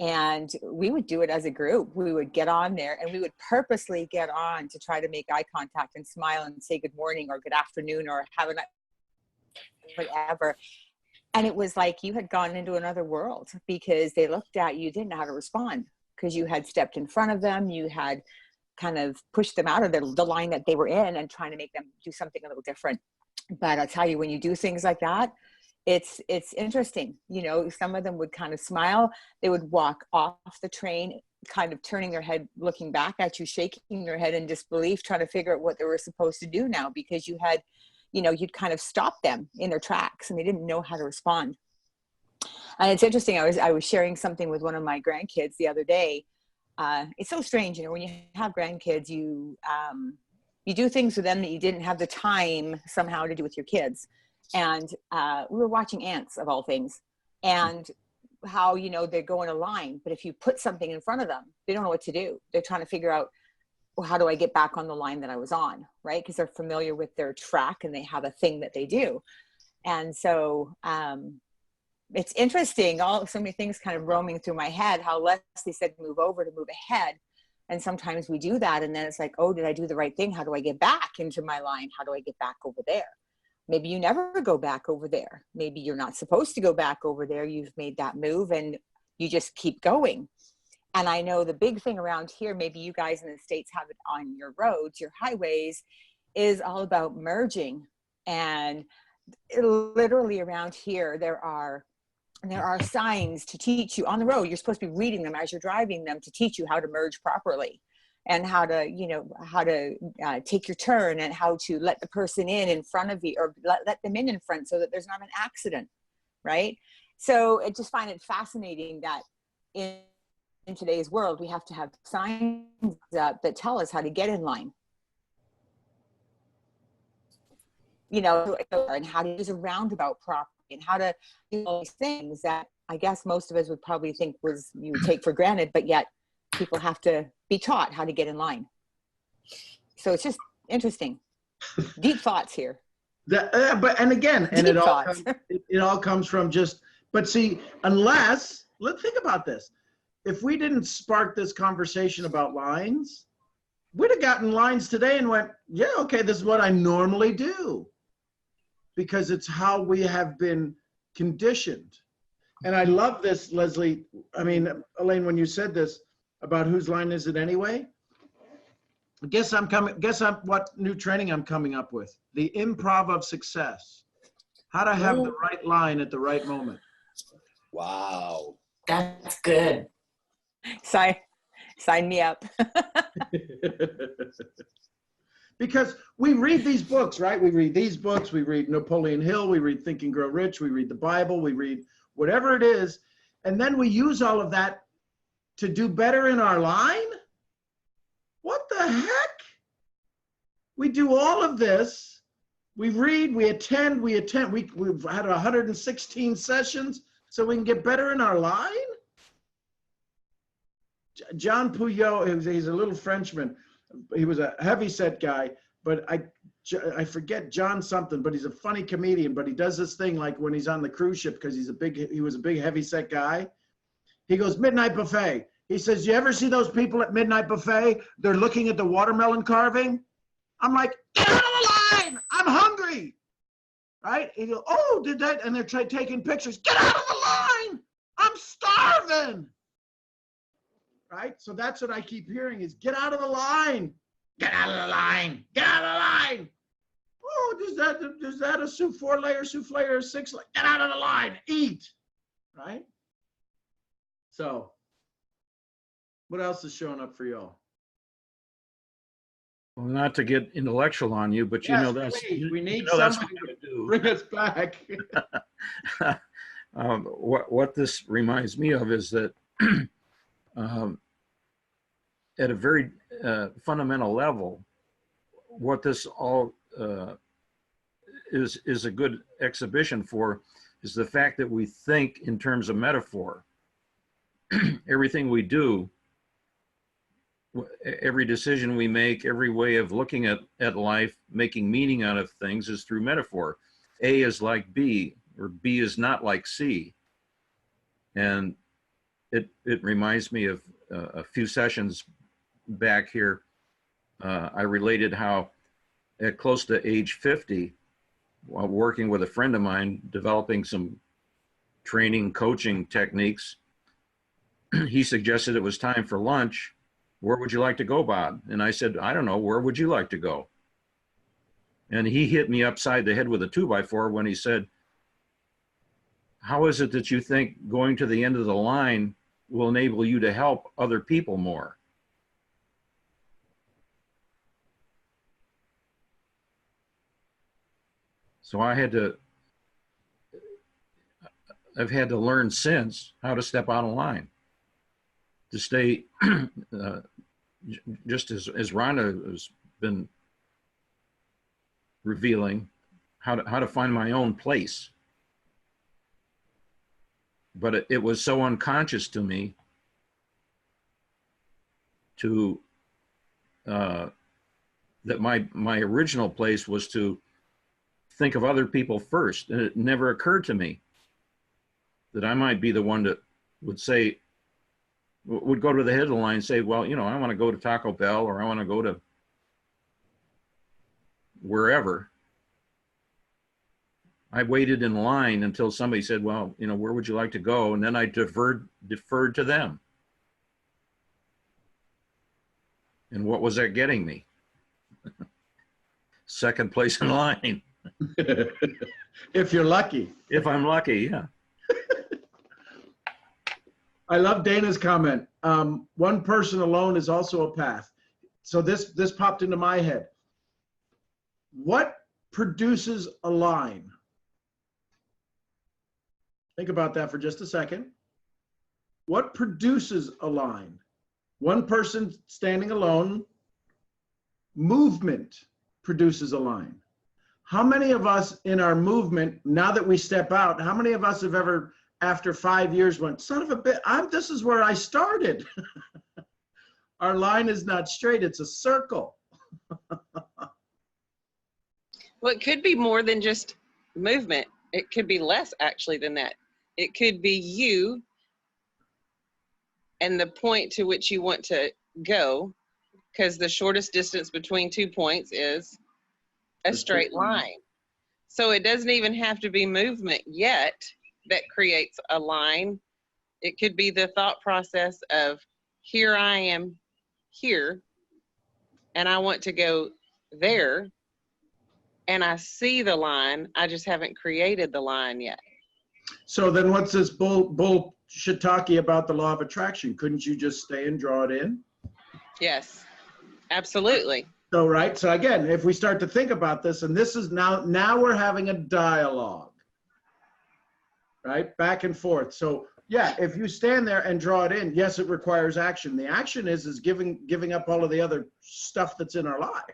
And we would do it as a group. We would get on there and we would purposely get on to try to make eye contact and smile and say good morning or good afternoon or have a whatever. And it was like you had gone into another world because they looked at you, didn't know how to respond because you had stepped in front of them. You had kind of push them out of the line that they were in and trying to make them do something a little different. But I'll tell you, when you do things like that, it's interesting. You know, some of them would kind of smile. They would walk off the train, kind of turning their head, looking back at you, shaking their head in disbelief, trying to figure out what they were supposed to do now, because you had, you know, you'd kind of stopped them in their tracks and they didn't know how to respond. And it's interesting. I was sharing something with one of my grandkids the other day. It's so strange, you know, when you have grandkids, you do things with them that you didn't have the time somehow to do with your kids. And we were watching ants, of all things, and how, you know, they go in a line, but if you put something in front of them, they don't know what to do. They're trying to figure out, well, how do I get back on the line that I was on, right? Because they're familiar with their track and they have a thing that they do. And so it's interesting, so many things kind of roaming through my head, how Leslie said move over to move ahead. And sometimes we do that. And then it's like, oh, did I do the right thing? How do I get back into my line? How do I get back over there? Maybe you never go back over there. Maybe you're not supposed to go back over there. You've made that move and you just keep going. And I know the big thing around here, maybe you guys in the States have it on your roads, your highways, is all about merging. And literally around here, there are signs to teach you on the road. You're supposed to be reading them as you're driving them to teach you how to merge properly and how to, you know, how to take your turn and how to let the person in front of you, or let them in front so that there's not an accident, right? So I just find it fascinating that in today's world, we have to have signs up that tell us how to get in line. You know, and how to use a roundabout properly and how to do all these things that I guess most of us would probably think you would take for granted, but yet people have to be taught how to get in line. So it's just interesting. Deep thoughts here. And again, and it all comes from just, but see, let's think about this. If we didn't spark this conversation about lines, we'd have gotten lines today and went, yeah, okay, this is what I normally do. Because it's how we have been conditioned. And I love this, Leslie. I mean, Elaine, when you said this about whose line is it anyway? Guess what new training I'm coming up with. The improv of success. How to have the right line at the right moment. Wow. That's good. Sign me up. Because we read these books, right? We read these books, we read Napoleon Hill, we read Think and Grow Rich, we read the Bible, we read whatever it is, and then we use all of that to do better in our line? What the heck? We do all of this, we read, we attend, we've had 116 sessions so we can get better in our line? John Puyot, he's a little Frenchman. He was a heavyset guy, but I forget John something, but he's a funny comedian, but he does this thing like when he's on the cruise ship, because he was a big heavyset guy. He goes, midnight buffet. He says, you ever see those people at midnight buffet? They're looking at the watermelon carving. I'm like, get out of the line. I'm hungry. Right? He goes, oh, did that? And they're taking pictures. Get out of the line. I'm starving. Right? So that's what I keep hearing is get out of the line. Get out of the line. Get out of the line. Oh, does that a 4-layer souffle or 6-layer? Get out of the line. Eat. Right? So what else is showing up for y'all? Well, not to get intellectual on you, but you know that's we need that's somebody what to do. bring us back. What this reminds me of is that at a very fundamental level, what this all is a good exhibition for is the fact that we think in terms of metaphor. Everything we do, every decision we make, every way of looking at life, making meaning out of things is through metaphor. A is like B, or B is not like C. And it reminds me of a few sessions back here. I related how at close to age 50, while working with a friend of mine, developing some training, coaching techniques, he suggested it was time for lunch. where would you like to go, Bob? And I said, I don't know, where would you like to go? And he hit me upside the head with a 2x4 when he said, how is it that you think going to the end of the line will enable you to help other people more? So I've had to learn since how to step out of line, to stay, just as Rhonda has been revealing, how to find my own place. But it was so unconscious to me to that my original place was to think of other people first, and it never occurred to me that I might be the one that would go to the head of the line and say, well, you know, I want to go to Taco Bell, or I want to go to wherever. I waited in line until somebody said, well, you know, where would you like to go? And then I deferred to them. And what was that getting me? Second place in line. If you're lucky. If I'm lucky, yeah. I love Dana's comment. One person alone is also a path. So this popped into my head. What produces a line? Think about that for just a second. What produces a line? One person standing alone. Movement produces a line. How many of us in our movement, now that we step out, how many of us have ever, after 5 years, went, son of a bitch, this is where I started. Our line is not straight, it's a circle. Well, it could be more than just movement. It could be less actually than that. It could be you and the point to which you want to go, because the shortest distance between 2 points is a straight line. So it doesn't even have to be movement yet that creates a line. It could be the thought process of, here I am here, and I want to go there, and I see the line, I just haven't created the line yet. So then what's this bullshit talkie about the law of attraction? Couldn't you just stay and draw it in? Yes, absolutely. So, right. So again, if we start to think about this, and this is now we're having a dialogue, right? Back and forth. So yeah, if you stand there and draw it in, yes, it requires action. The action is giving up all of the other stuff that's in our life,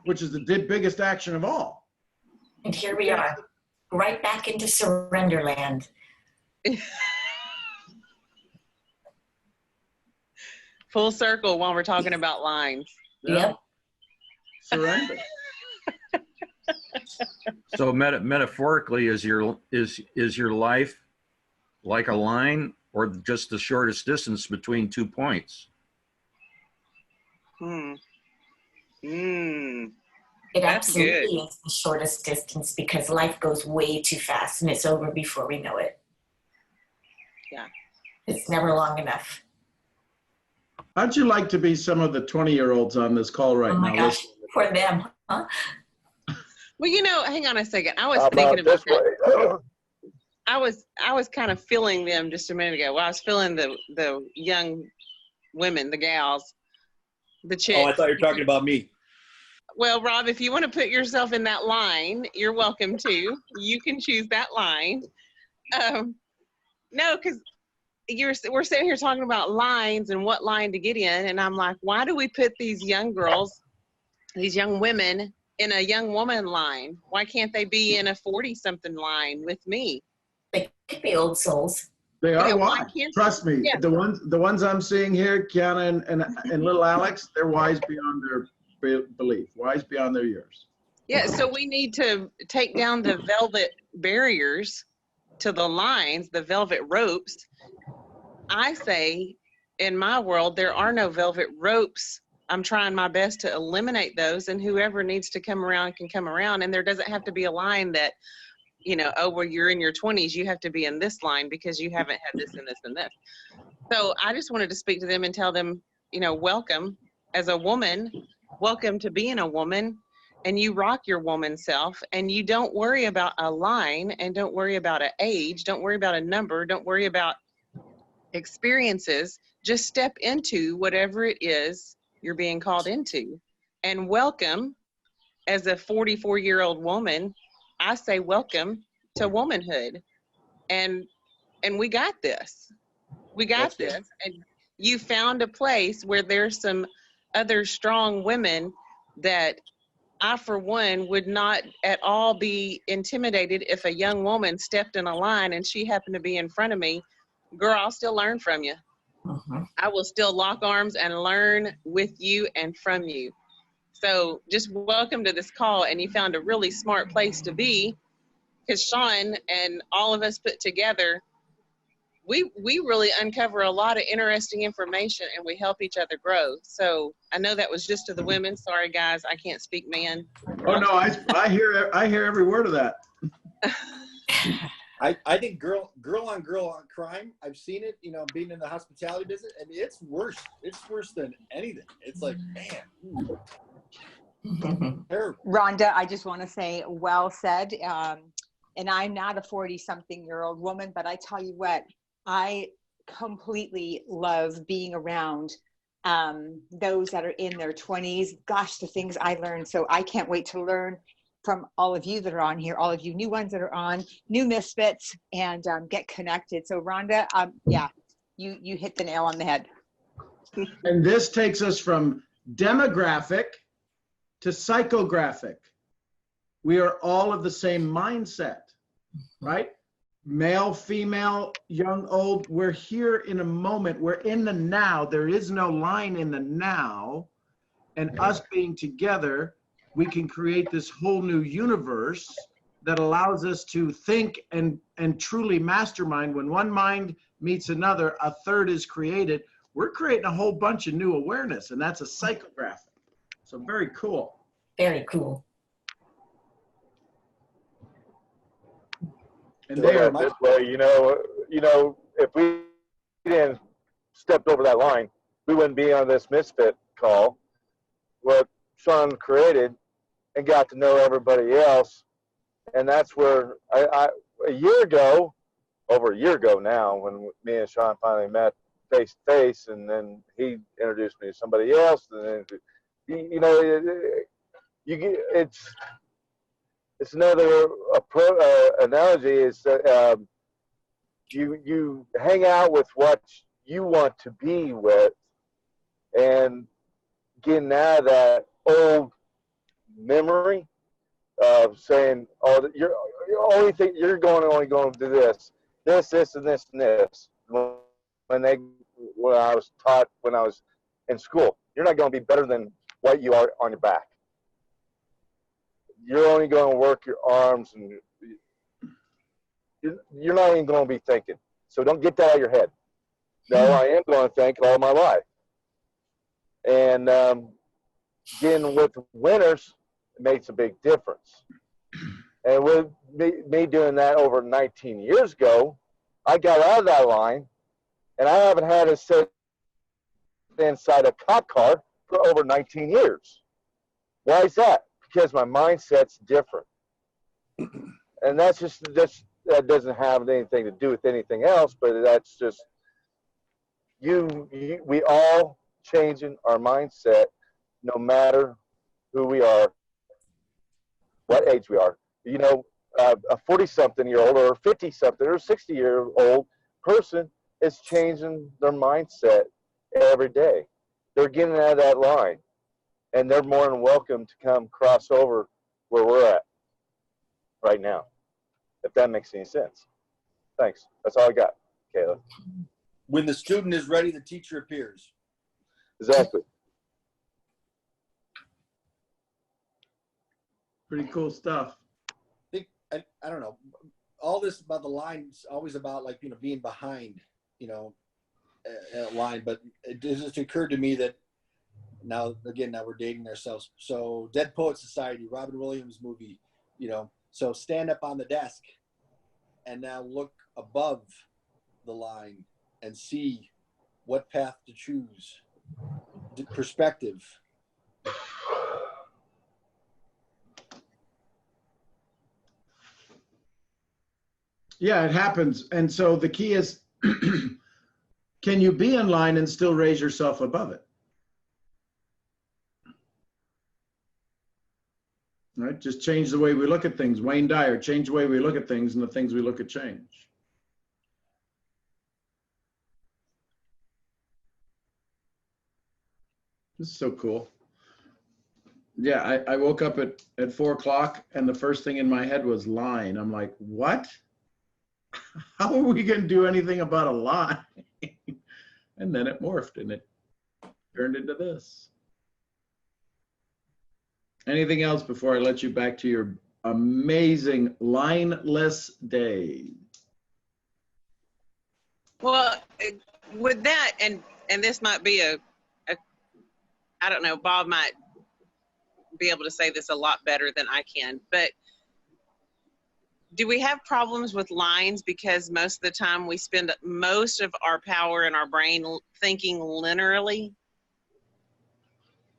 which is the biggest action of all. And here we are, right back into surrender land. Full circle while we're talking about lines. Yep. Surrender. So metaphorically, is your life like a line, or just the shortest distance between 2 points? It That's absolutely good. is the shortest distance, because life goes way too fast and it's over before we know it. Yeah. It's never long enough. How'd you like to be some of the 20-year-olds on this call right Oh now? my gosh, for them, huh? Well, you know, hang on a second. I was thinking about that. I was kind of feeling them just a minute ago. Well, I was feeling the young women, the gals, the chicks. Oh, I thought you were talking about me. Well, Rob, if you want to put yourself in that line, you're welcome to. You can choose that line. No, because we're sitting here talking about lines and what line to get in, and I'm like, why do we put these young girls, these young women, in a young woman line? Why can't they be in a 40-something line with me? They could be old souls. They are Yeah, why wise. can't- Trust me. Yeah. The ones I'm seeing here, Kiana and little Alex, they're wise beyond their belief, wise beyond their years. Yeah, so we need to take down the velvet barriers to the lines, the velvet ropes. I say, in my world, there are no velvet ropes. I'm trying my best to eliminate those, and whoever needs to come around can come around. And there doesn't have to be a line that, you know, oh, well, you're in your 20s, you have to be in this line because you haven't had this and this and this. So I just wanted to speak to them and tell them, welcome as a woman, welcome to being a woman, and you rock your woman self, and you don't worry about a line, and don't worry about an age, don't worry about a number, don't worry about experiences. Just step into whatever it is you're being called into. And welcome, as a 44-year-old woman, I say welcome to womanhood. And we got this. We got this. And you found a place where there's some other strong women that I, for one, would not at all be intimidated if a young woman stepped in a line and she happened to be in front of me. Girl, I'll still learn from you. I will still lock arms and learn with you and from you. So just welcome to this call, and you found a really smart place to be, because Sean and all of us put together, we really uncover a lot of interesting information, and we help each other grow. So I know that was just to the women. Sorry, guys, I can't speak man. Oh no, I hear every word of that. I think girl on crime, I've seen it, being in the hospitality business, and it's worse. It's worse than anything. It's like, man. Terrible. Rhonda, I just want to say, well said. And I'm not a 40-something-year-old woman, but I tell you what, I completely love being around those that are in their 20s. Gosh, the things I learned. So I can't wait to learn from all of you that are on here, all of you new ones that are on, new misfits, and get connected. So Rhonda, yeah, you hit the nail on the head. And this takes us from demographic to psychographic. We are all of the same mindset, right? Male, female, young, old. We're here in a moment. We're in the now. There is no line in the now. And us being together, we can create this whole new universe that allows us to think and truly mastermind. When one mind meets another, a third is created. We're creating a whole bunch of new awareness, and that's a psychographic. So very cool. Very cool. And they are this way, if we didn't stepped over that line, we wouldn't be on this misfit call. What Sean created and got to know everybody else, and that's where a year ago, over a year ago now, when me and Sean finally met face to face, and then he introduced me to somebody else, and then it's another analogy is that you hang out with what you want to be with, and getting out of that old memory of saying, "Oh, you're only think you're only going to do this, and this." When I was taught when I was in school, you're not going to be better than what you are on your back. You're only going to work your arms, and you're not even going to be thinking. So don't get that out of your head. No, I am going to think all my life. And getting with winners makes a big difference. And with me doing that over 19 years ago, I got out of that line, and I haven't had to sit inside a cop car for over 19 years. Why is that? Because my mindset's different. And that doesn't have anything to do with anything else, but that's just we all changing our mindset no matter who we are, what age we are. A 40-something-year-old or a 50-something or a 60-year-old person is changing their mindset every day. They're getting out of that line, and they're more than welcome to come cross over where we're at right now, if that makes any sense. Thanks. That's all I got, Kayla. When the student is ready, the teacher appears. Exactly. pretty cool stuff. I don't know. All this about the line is always about being behind, a line. But it just occurred to me that now we're dating ourselves. So Dead Poet Society, Robin Williams movie, so stand up on the desk and now look above the line and see what path to choose. perspective. Yeah, it happens. And so the key is, can you be in line and still raise yourself above it? Right? Just change the way we look at things. Wayne Dyer, change the way we look at things, and the things we look at change. This is so cool. Yeah, I woke up at 4 o'clock, and the first thing in my head was line. I'm like, what? How are we going to do anything about a line? And then it morphed, and it turned into this. Anything else before I let you back to your amazing lineless day? Well, with that, and this might be a I don't know, Bob might be able to say this a lot better than I can, but do we have problems with lines because most of the time we spend most of our power in our brain thinking linearly?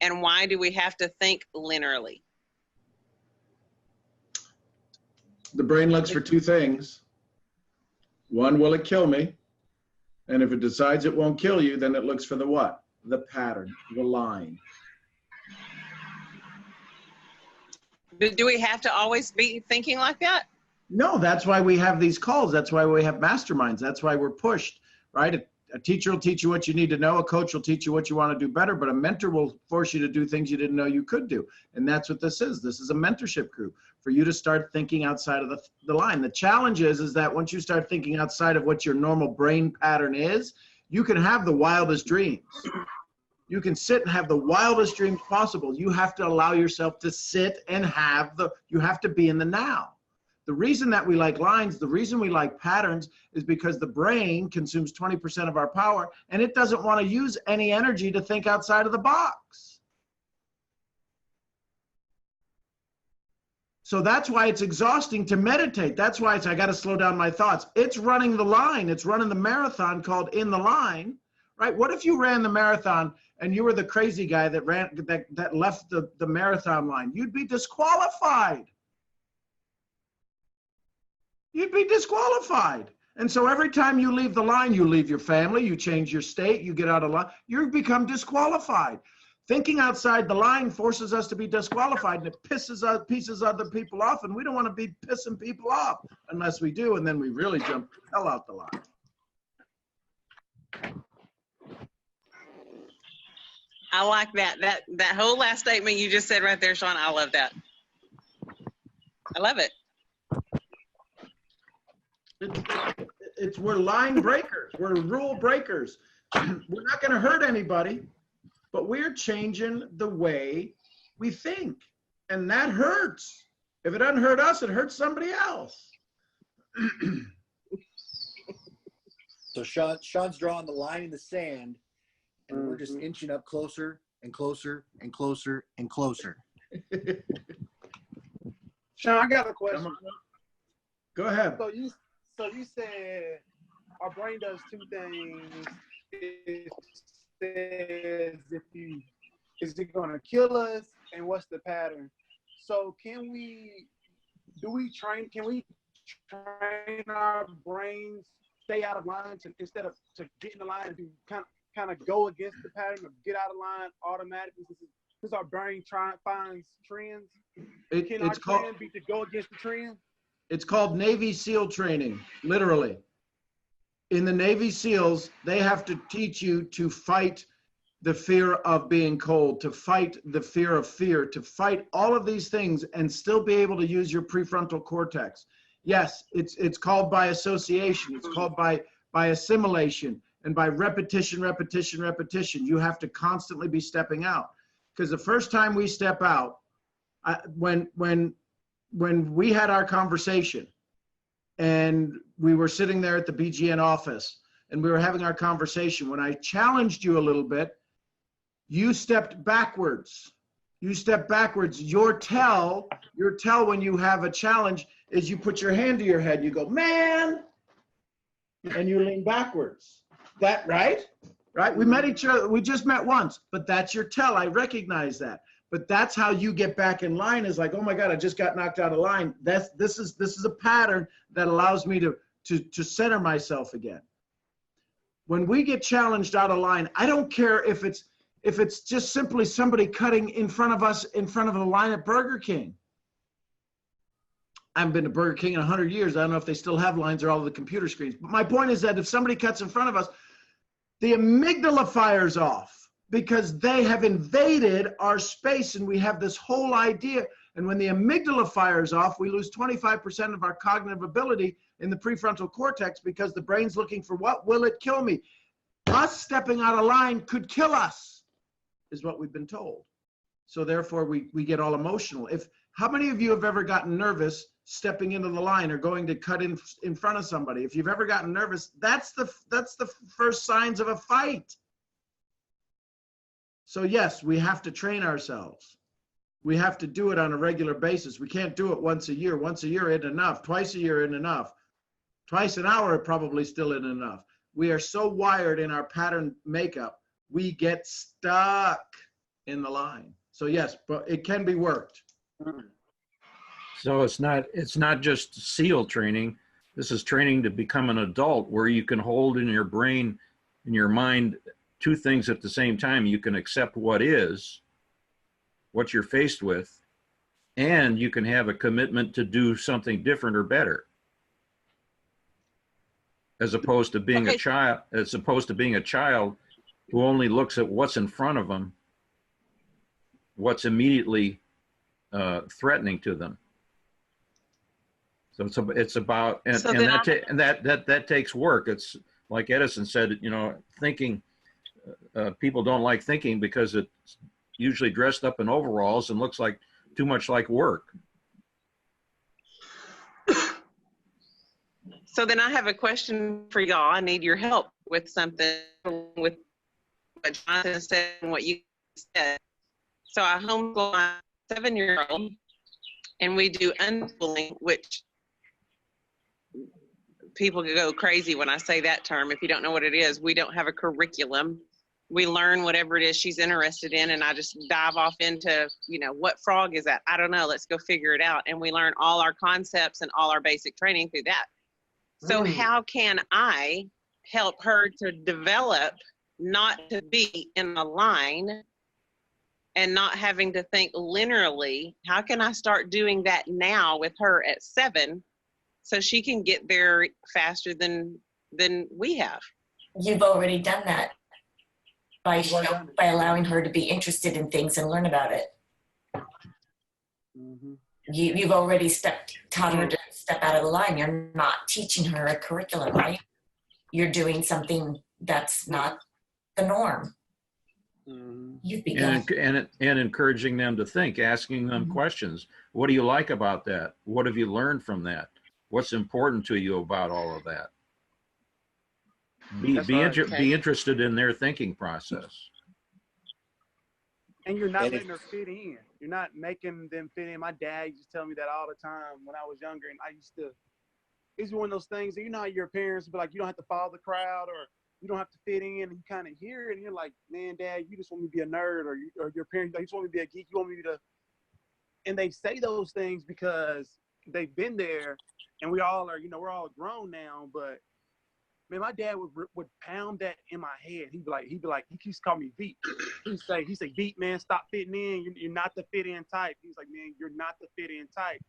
And why do we have to think linearly? The brain looks for two things. One, will it kill me? And if it decides it won't kill you, then it looks for the what? The pattern, the line. But do we have to always be thinking like that? No, that's why we have these calls. That's why we have masterminds. That's why we're pushed, right? A teacher will teach you what you need to know. A coach will teach you what you want to do better, but a mentor will force you to do things you didn't know you could do. And that's what this is. This is a mentorship group for you to start thinking outside of the line. The challenge is that once you start thinking outside of what your normal brain pattern is, you can have the wildest dreams. You can sit and have the wildest dreams possible. You have to allow yourself to sit and you have to be in the now. The reason that we like lines, the reason we like patterns is because the brain consumes 20% of our power and it doesn't want to use any energy to think outside of the box. So that's why it's exhausting to meditate. That's why I got to slow down my thoughts. It's running the line. It's running the marathon called In the Line, right? What if you ran the marathon and you were the crazy guy that left the marathon line? You'd be disqualified. You'd be disqualified. And so every time you leave the line, you leave your family, you change your state, you get out of line, you become disqualified. Thinking outside the line forces us to be disqualified, and it pisses other people off, and we don't want to be pissing people off unless we do, and then we really jump the hell out the line. I like that. That whole last statement you just said right there, Sean, I love that. I love it. We're line breakers. We're rule breakers. We're not going to hurt anybody, but we're changing the way we think. And that hurts. If it doesn't hurt us, it hurts somebody else. So Sean's drawing the line in the sand, and we're just inching up closer and closer and closer and closer. Sean, I got a question. Go ahead. So you said our brain does two things. It says is it gonna kill us, and what's the pattern? So can we train our brains stay out of line instead of to get in the line and do kind of go against the pattern or get out of line automatically because our brain finds trends? Can our trend be to go against the trend? It's called Navy SEAL training, literally. In the Navy SEALs, they have to teach you to fight the fear of being cold, to fight the fear of fear, to fight all of these things and still be able to use your prefrontal cortex. Yes, it's called by association. It's called by assimilation and by repetition. You have to constantly be stepping out. Because the first time we step out, when we had our conversation and we were sitting there at the BGN office and we were having our conversation, when I challenged you a little bit, you stepped backwards. You step backwards. Your tell when you have a challenge is you put your hand to your head. You go, man, and you lean backwards. That right? right? We met each other, we just met once, but that's your tell. I recognize that. But that's how you get back in line, is like, oh my God, I just got knocked out of line. This is a pattern that allows me to center myself again. When we get challenged out of line, I don't care if it's just simply somebody cutting in front of us, in front of a line at Burger King. I haven't been to Burger King in 100 years. I don't know if they still have lines or all of the computer screens. But my point is that if somebody cuts in front of us, the amygdala fires off because they have invaded our space, and we have this whole idea. And when the amygdala fires off, we lose 25% of our cognitive ability in the prefrontal cortex because the brain's looking for, what will it kill me? Us stepping out of line could kill us, is what we've been told. So therefore we get all emotional. How many of you have ever gotten nervous stepping into the line or going to cut in front of somebody? If you've ever gotten nervous, that's the first signs of a fight. So yes, we have to train ourselves. We have to do it on a regular basis. We can't do it once a year. Once a year isn't enough. Twice a year isn't enough. Twice an hour probably still isn't enough. We are so wired in our pattern makeup, we get stuck in the line. So yes, but it can be worked. So it's not just SEAL training. This is training to become an adult, where you can hold in your brain, in your mind, two things at the same time. You can accept what you're faced with, and you can have a commitment to do something different or better. As opposed to being a child who only looks at what's in front of them, what's immediately threatening to them. So it's about, and that takes work. It's like Edison said, thinking, people don't like thinking because it's usually dressed up in overalls and looks like too much like work. So then I have a question for y'all. I need your help with something, with what Jonathan said and what you said. So I homeschool my 7-year-old, and we do unschooling, which people could go crazy when I say that term. If you don't know what it is, we don't have a curriculum. We learn whatever it is she's interested in, and I just dive off into, what frog is that? I don't know. Let's go figure it out. And we learn all our concepts and all our basic training through that. So how can I help her to develop not to be in a line and not having to think linearly? How can I start doing that now with her at 7 so she can get there faster than we have? You've already done that by allowing her to be interested in things and learn about it. Mm-hmm. You've already taught her to step out of the line. You're not teaching her a curriculum, right? You're doing something that's not the norm. Mm-hmm. You've begun. And encouraging them to think, asking them questions. What do you like about that? What have you learned from that? What's important to you about all of that? Be interested in their thinking process. And you're not letting her fit in. You're not making them fit in. My dad used to tell me that all the time when I was younger, and it's one of those things that, how your parents be like, you don't have to follow the crowd, or you don't have to fit in, and you kind of hear it, and you're like, man, Dad, you just want me to be a nerd, or your parents, you just want me to be a geek, you want me to, and they say those things because they've been there, and we all are, we're all grown now, but man, my dad would pound that in my head. He'd be like, he keeps calling me Veep. He'd say, Veep, man, stop fitting in. You're not the fit in type. He's like, man, you're not the fit in type.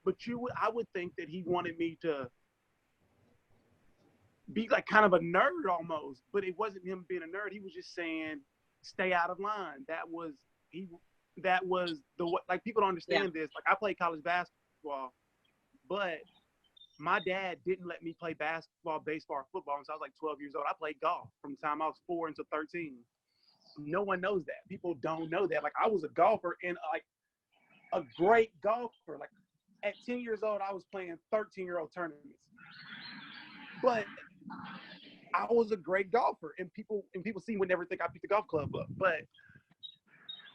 But I would think that he wanted me to be like kind of a nerd almost, but it wasn't him being a nerd. He was just saying, stay out of line. That was like, people don't understand this. Like, I played college basketball, but my dad didn't let me play basketball, baseball, or football until I was like 12 years old. I played golf from the time I was 4 until 13. No one knows that. People don't know that. Like, I was a golfer, and like a great golfer. Like, at 10 years old, I was playing 13-year-old tournaments. But I was a great golfer, and people would never think I picked the golf club up. But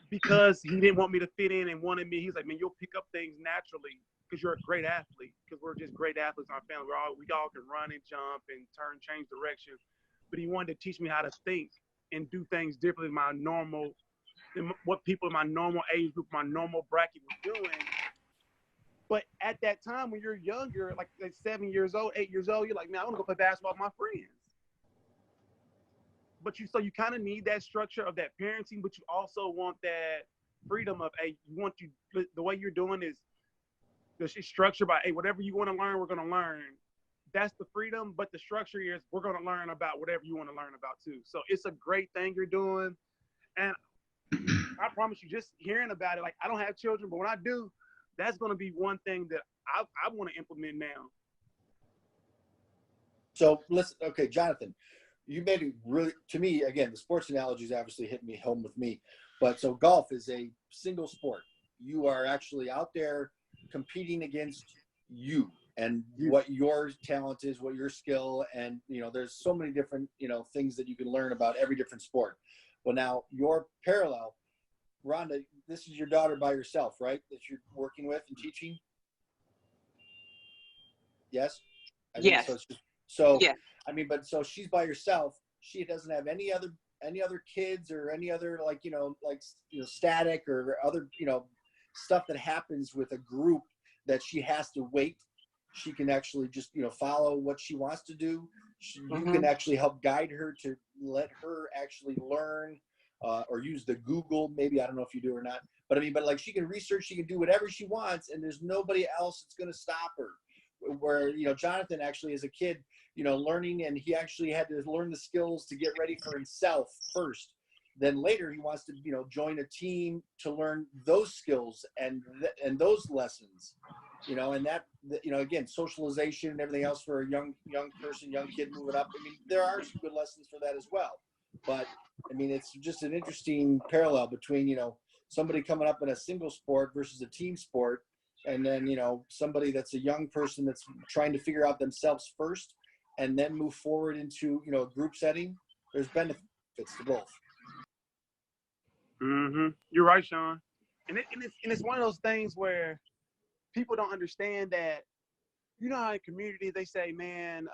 because he didn't want me to fit in and wanted me, he's like, man, you'll pick up things naturally because you're a great athlete. Because we're just great athletes in our family. We all can run and jump and change direction. But he wanted to teach me how to think and do things differently than what people in my normal age group, my normal bracket was doing. But at that time, when you're younger, like 7 years old, 8 years old, you're like, man, I want to go play basketball with my friends. But so you kind of need that structure of that parenting, but you also want that freedom of, hey, the way you're doing is it's structured by, hey, whatever you want to learn, we're going to learn. That's the freedom, but the structure is we're going to learn about whatever you want to learn about too. So it's a great thing you're doing. And I promise you, just hearing about it, like I don't have children, but when I do, that's going to be one thing that I want to implement now. So okay, Jonathan, you made it really, to me, again, the sports analogies obviously hit me home with me, but so golf is a single sport. You are actually out there competing against you and what your talent is, what your skill, and, there's so many different, things that you can learn about every different sport. Well, now your parallel, Rhonda, this is your daughter by yourself, right? That you're working with and teaching? Yes? Yes. Yeah. So she's by herself. She doesn't have any other kids or any other static or other, stuff that happens with a group that she has to wait. She can actually just, follow what she wants to do. You can actually help guide her to let her actually learn or use the Google. Maybe, I don't know if you do or not, but she can research, she can do whatever she wants, and there's nobody else that's going to stop her. Where, Jonathan actually as a kid, learning, and he actually had to learn the skills to get ready for himself first. Then later he wants to, join a team to learn those skills and those lessons, and that, again, socialization and everything else for a young person, young kid moving up. There are some good lessons for that as well. But it's just an interesting parallel between, somebody coming up in a single sport versus a team sport. And then, somebody that's a young person that's trying to figure out themselves first and then move forward into, a group setting. There's benefits to both. You're right, Sean. And it's one of those things where people don't understand that, how in community they say, man,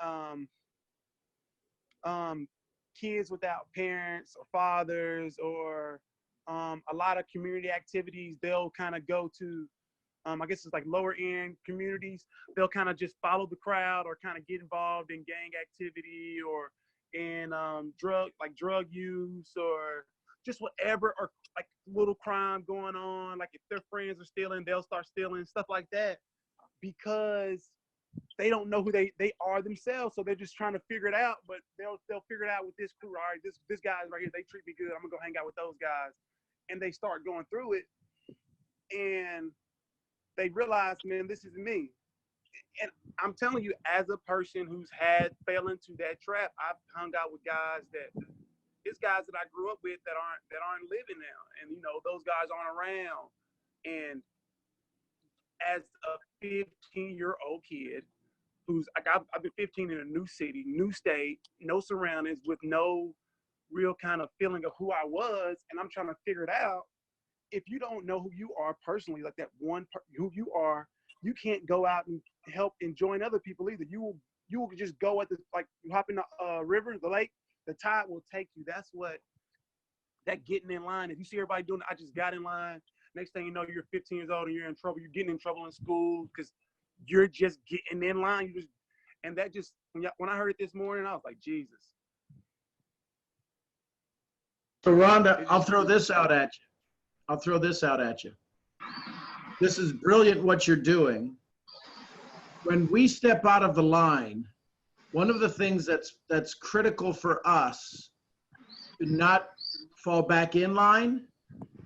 kids without parents or fathers or a lot of community activities, they'll kind of go to, I guess it's like lower end communities. They'll kind of just follow the crowd or kind of get involved in gang activity or in drug use or just whatever, or like little crime going on. Like if their friends are stealing, they'll start stealing, stuff like that, because they don't know who they are themselves. So they're just trying to figure it out, but they'll figure it out with this crew. All right, this guy's right here, they treat me good, I'm gonna go hang out with those guys. And they start going through it and they realize, man, this is me. And I'm telling you, as a person who's fell into that trap, I've hung out with guys it's guys that I grew up with that aren't living now. And, those guys aren't around. And as a 15-year-old kid who's like, I've been 15 in a new city, new state, no surroundings, with no real kind of feeling of who I was, and I'm trying to figure it out. If you don't know who you are personally, like that who you are, you can't go out and help and join other people either. You will just go at you hop in the river, the lake, the tide will take you. That's what that getting in line. If you see everybody doing it, I just got in line. Next thing you know, you're 15 years old and you're in trouble. You're getting in trouble in school because you're just getting in line. And that just, when I heard it this morning, I was like, Jesus. So Rhonda, I'll throw this out at you. This is brilliant what you're doing. When we step out of the line, one of the things that's critical for us to not fall back in line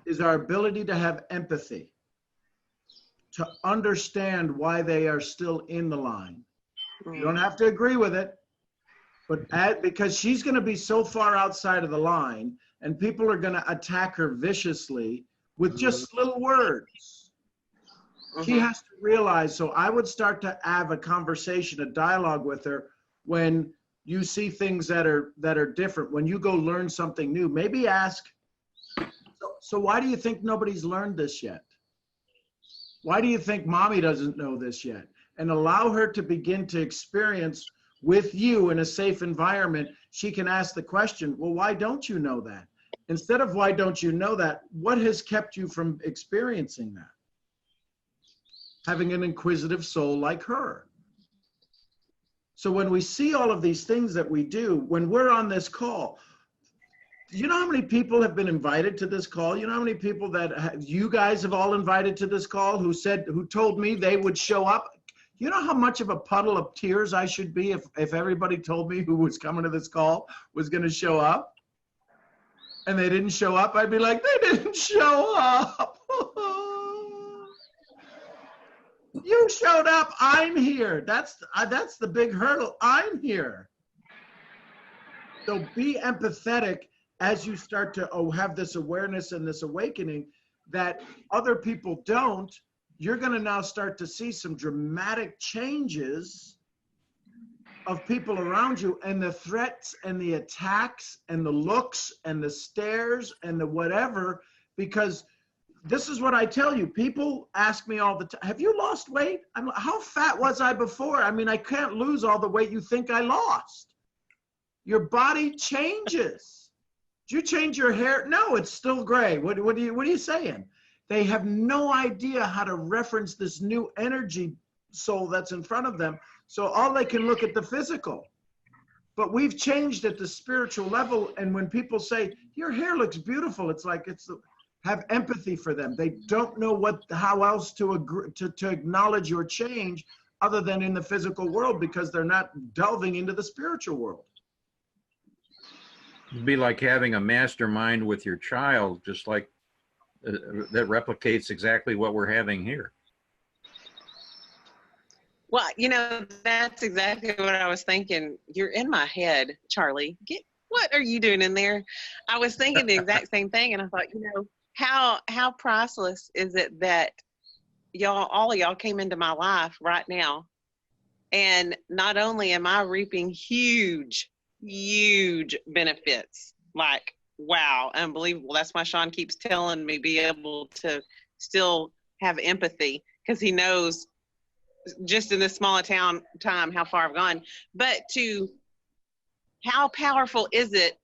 is our ability to have empathy, to understand why they are still in the line. You don't have to agree with it, but because she's going to be so far outside of the line and people are going to attack her viciously with just little words. She has to realize, so I would start to have a conversation, a dialogue with her when you see things that are different, when you go learn something new. Maybe ask, so why do you think nobody's learned this yet? Why do you think mommy doesn't know this yet? And allow her to begin to experience with you in a safe environment, she can ask the question, well, why don't you know that? Instead of why don't you know that, what has kept you from experiencing that? Having an inquisitive soul like her. So when we see all of these things that we do, when we're on this call, do you know how many people have been invited to this call? You know how many people that you guys have all invited to this call who told me they would show up? You know how much of a puddle of tears I should be if everybody told me who was coming to this call was going to show up? And they didn't show up, I'd be like, they didn't show up. You showed up, I'm here. That's the big hurdle, I'm here. So be empathetic as you start to have this awareness and this awakening that other people don't. You're gonna now start to see some dramatic changes of people around you, and the threats and the attacks and the looks and the stares and the whatever, because this is what I tell you. People ask me all the time, have you lost weight? How fat was I before? I mean, I can't lose all the weight you think I lost. Your body changes. Did you change your hair? No, it's still gray. What are you saying? They have no idea how to reference this new energy soul that's in front of them. So all they can look at the physical. But we've changed at the spiritual level. And when people say, your hair looks beautiful, it's like, have empathy for them. They don't know how else to acknowledge your change other than in the physical world, because they're not delving into the spiritual world. It'd be like having a mastermind with your child, just like that replicates exactly what we're having here. Well, you know, that's exactly what I was thinking. You're in my head, Charlie. What are you doing in there? I was thinking the exact same thing, and I thought, you know, how priceless is it that all of y'all came into my life right now, and not only am I reaping huge benefits, like, wow, unbelievable. That's why Sean keeps telling me be able to still have empathy, because he knows just in this small time how far I've gone. But how powerful is it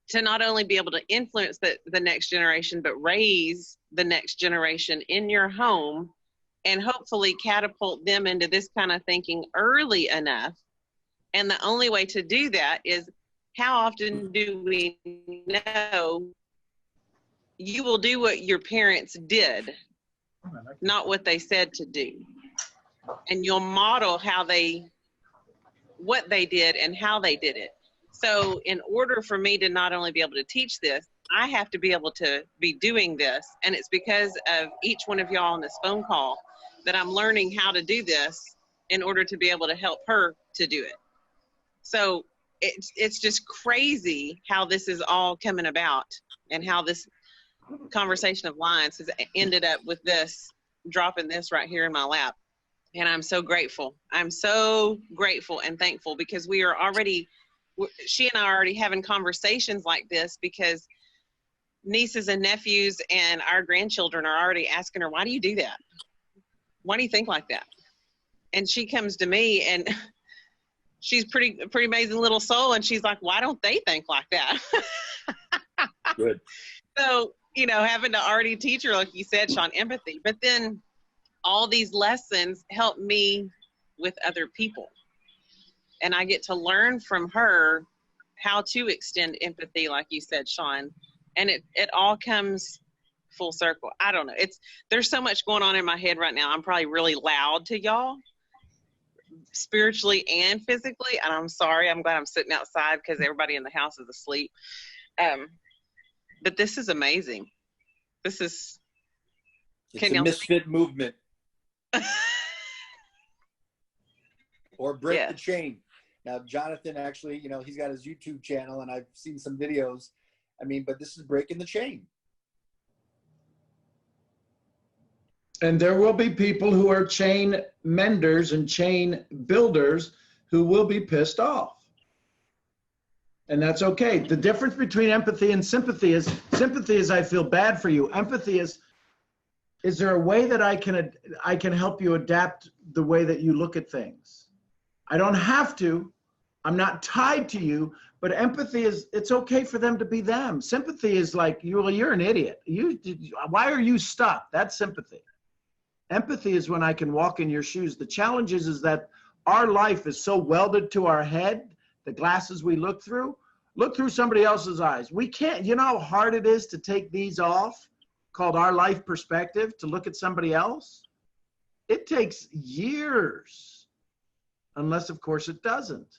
to not only be able to influence the next generation, but raise the next generation in your home and hopefully catapult them into this kind of thinking early enough. And the only way to do that is, how often do we know you will do what your parents did, not what they said to do? And you'll model what they did and how they did it. So in order for me to not only be able to teach this, I have to be able to be doing this. And it's because of each one of y'all on this phone call that I'm learning how to do this in order to be able to help her to do it. So it's just crazy how this is all coming about, and how this conversation of lines has ended up with this, dropping this right here in my lap. And I'm so grateful. I'm so grateful and thankful, because she and I are already having conversations like this, because nieces and nephews and our grandchildren are already asking her, why do you do that? Why do you think like that? And she comes to me, and she's pretty amazing little soul. And she's like, why don't they think like that? Good. So, you know, having to already teach her, like you said, Sean, empathy. But then all these lessons help me with other people. And I get to learn from her how to extend empathy, like you said, Sean. And it all comes full circle. I don't know. There's so much going on in my head right now. I'm probably really loud to y'all, spiritually and physically. And I'm sorry. I'm glad I'm sitting outside, because everybody in the house is asleep. But this is amazing. It's a misfit movement. Or break the chain. Now, Jonathan, actually, you know, he's got his YouTube channel, and I've seen some videos. I mean, but this is breaking the chain. And there will be people who are chain menders and chain builders who will be pissed off. And that's okay. The difference between empathy and sympathy is I feel bad for you. Empathy is there a way that I can help you adapt the way that you look at things? I don't have to. I'm not tied to you. But empathy is, it's okay for them to be them. Sympathy is like, you're an idiot. Why are you stuck? That's sympathy. Empathy is when I can walk in your shoes. The challenge is that our life is so welded to our head, the glasses we look through somebody else's eyes. We can't, you know how hard it is to take these off, called our life perspective, to look at somebody else? It takes years, unless of course it doesn't.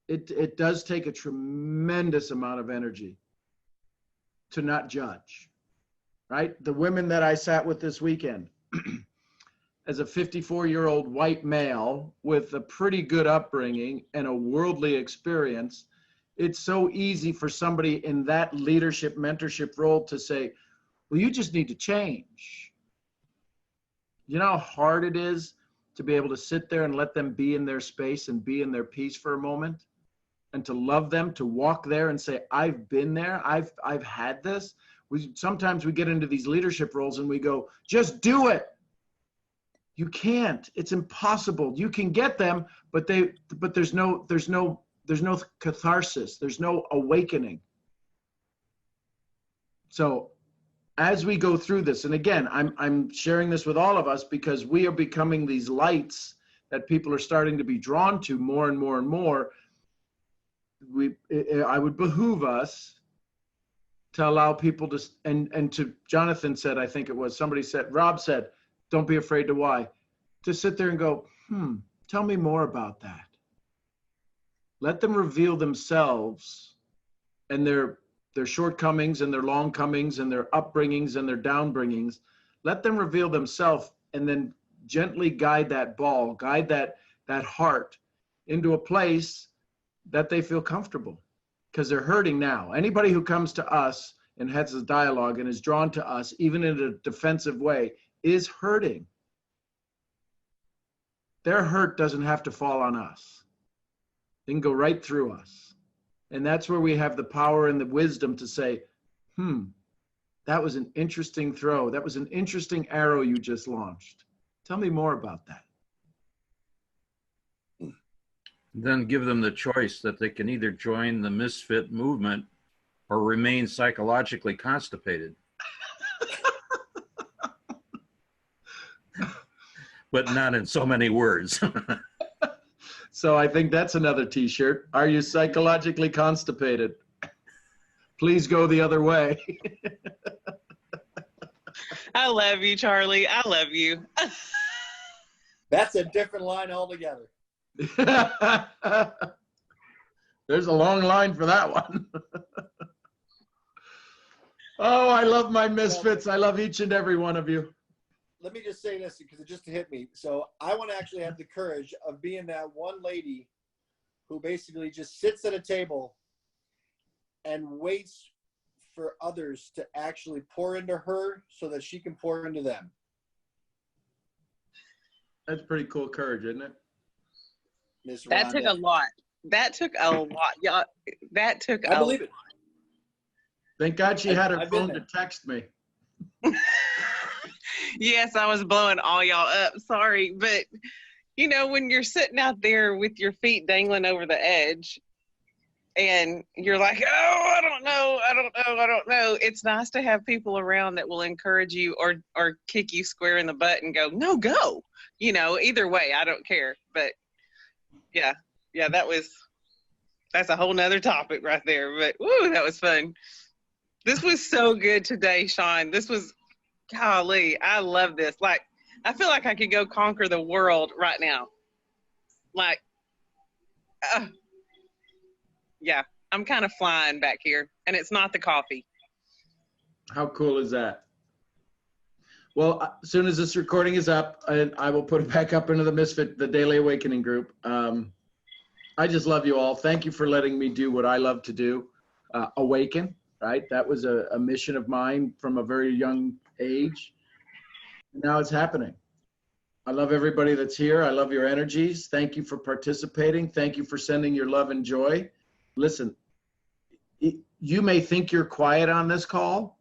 It does take a tremendous amount of energy to not judge, right? The women that I sat with this weekend, as a 54-year-old white male with a pretty good upbringing and a worldly experience, it's so easy for somebody in that leadership, mentorship role to say, well, you just need to change. You know how hard it is to be able to sit there and let them be in their space and be in their peace for a moment, and to love them, to walk there and say, I've been there, I've had this. Sometimes we get into these leadership roles and we go, just do it. You can't. It's impossible. You can get them, but there's no catharsis. There's no awakening. So as we go through this, and again, I'm sharing this with all of us because we are becoming these lights that people are starting to be drawn to more and more and more. I would behoove us to allow people to, and to Jonathan said, I think it was, somebody said, Rob said, don't be afraid to why. To sit there and go, tell me more about that. Let them reveal themselves and their shortcomings and their longcomings and their upbringings and their downbringings. Let them reveal themselves, and then gently guide that ball, guide that heart into a place that they feel comfortable, because they're hurting now. Anybody who comes to us and has a dialogue and is drawn to us, even in a defensive way, is hurting. Their hurt doesn't have to fall on us. They can go right through us. And that's where we have the power and the wisdom to say, that was an interesting throw. That was an interesting arrow you just launched. Tell me more about that. Then give them the choice that they can either join the misfit movement or remain psychologically constipated. But not in so many words. So I think that's another t-shirt. Are you psychologically constipated? Please go the other way. I love you, Charlie. I love you. That's a different line altogether. There's a long line for that one. Oh, I love my misfits. I love each and every one of you. Let me just say this because it just hit me. So I want to actually have the courage of being that one lady who basically just sits at a table and waits for others to actually pour into her so that she can pour into them. That's pretty cool courage, isn't it? Miss That Rhonda. took a lot. That took a lot. Y'all, that took I believe it. Thank God she had her I've been phone to there. text me. Yes, I was blowing all y'all up. Sorry. But, you know, when you're sitting out there with your feet dangling over the edge and you're like, oh, I don't know. It's nice to have people around that will encourage you or kick you square in the butt and go, no, go. You know, either way, I don't care. But, yeah, that's a whole nother topic right there. But, woo, that was fun. This was so good today, Sean. This was, golly, I love this. Like, I feel like I could go conquer the world right now. Like, yeah, I'm kind of flying back here, and it's not the coffee. How cool is that? Well, as soon as this recording is up, I will put it back up into the Daily Awakening group. I just love you all. Thank you for letting me do what I love to do, awaken, right? That was a mission of mine from a very young age. Now it's happening. I love everybody that's here. I love your energies. Thank you for participating. Thank you for sending your love and joy. Listen, you may think you're quiet on this call,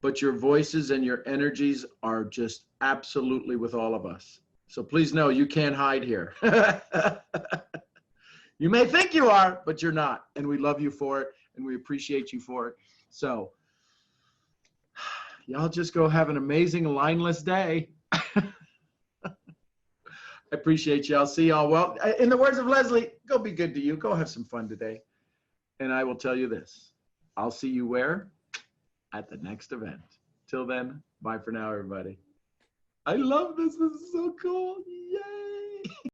but your voices and your energies are just absolutely with all of us. So please know you can't hide here. You may think you are, but you're not. And we love you for it, and we appreciate you for it. So y'all just go have an amazing lineless day. I appreciate you. I'll see y'all. Well, in the words of Leslie, go be good to you. Go have some fun today. And I will tell you this. I'll see you where? At the next event. Till then, bye for now, everybody. I love this. This is so cool. Yay.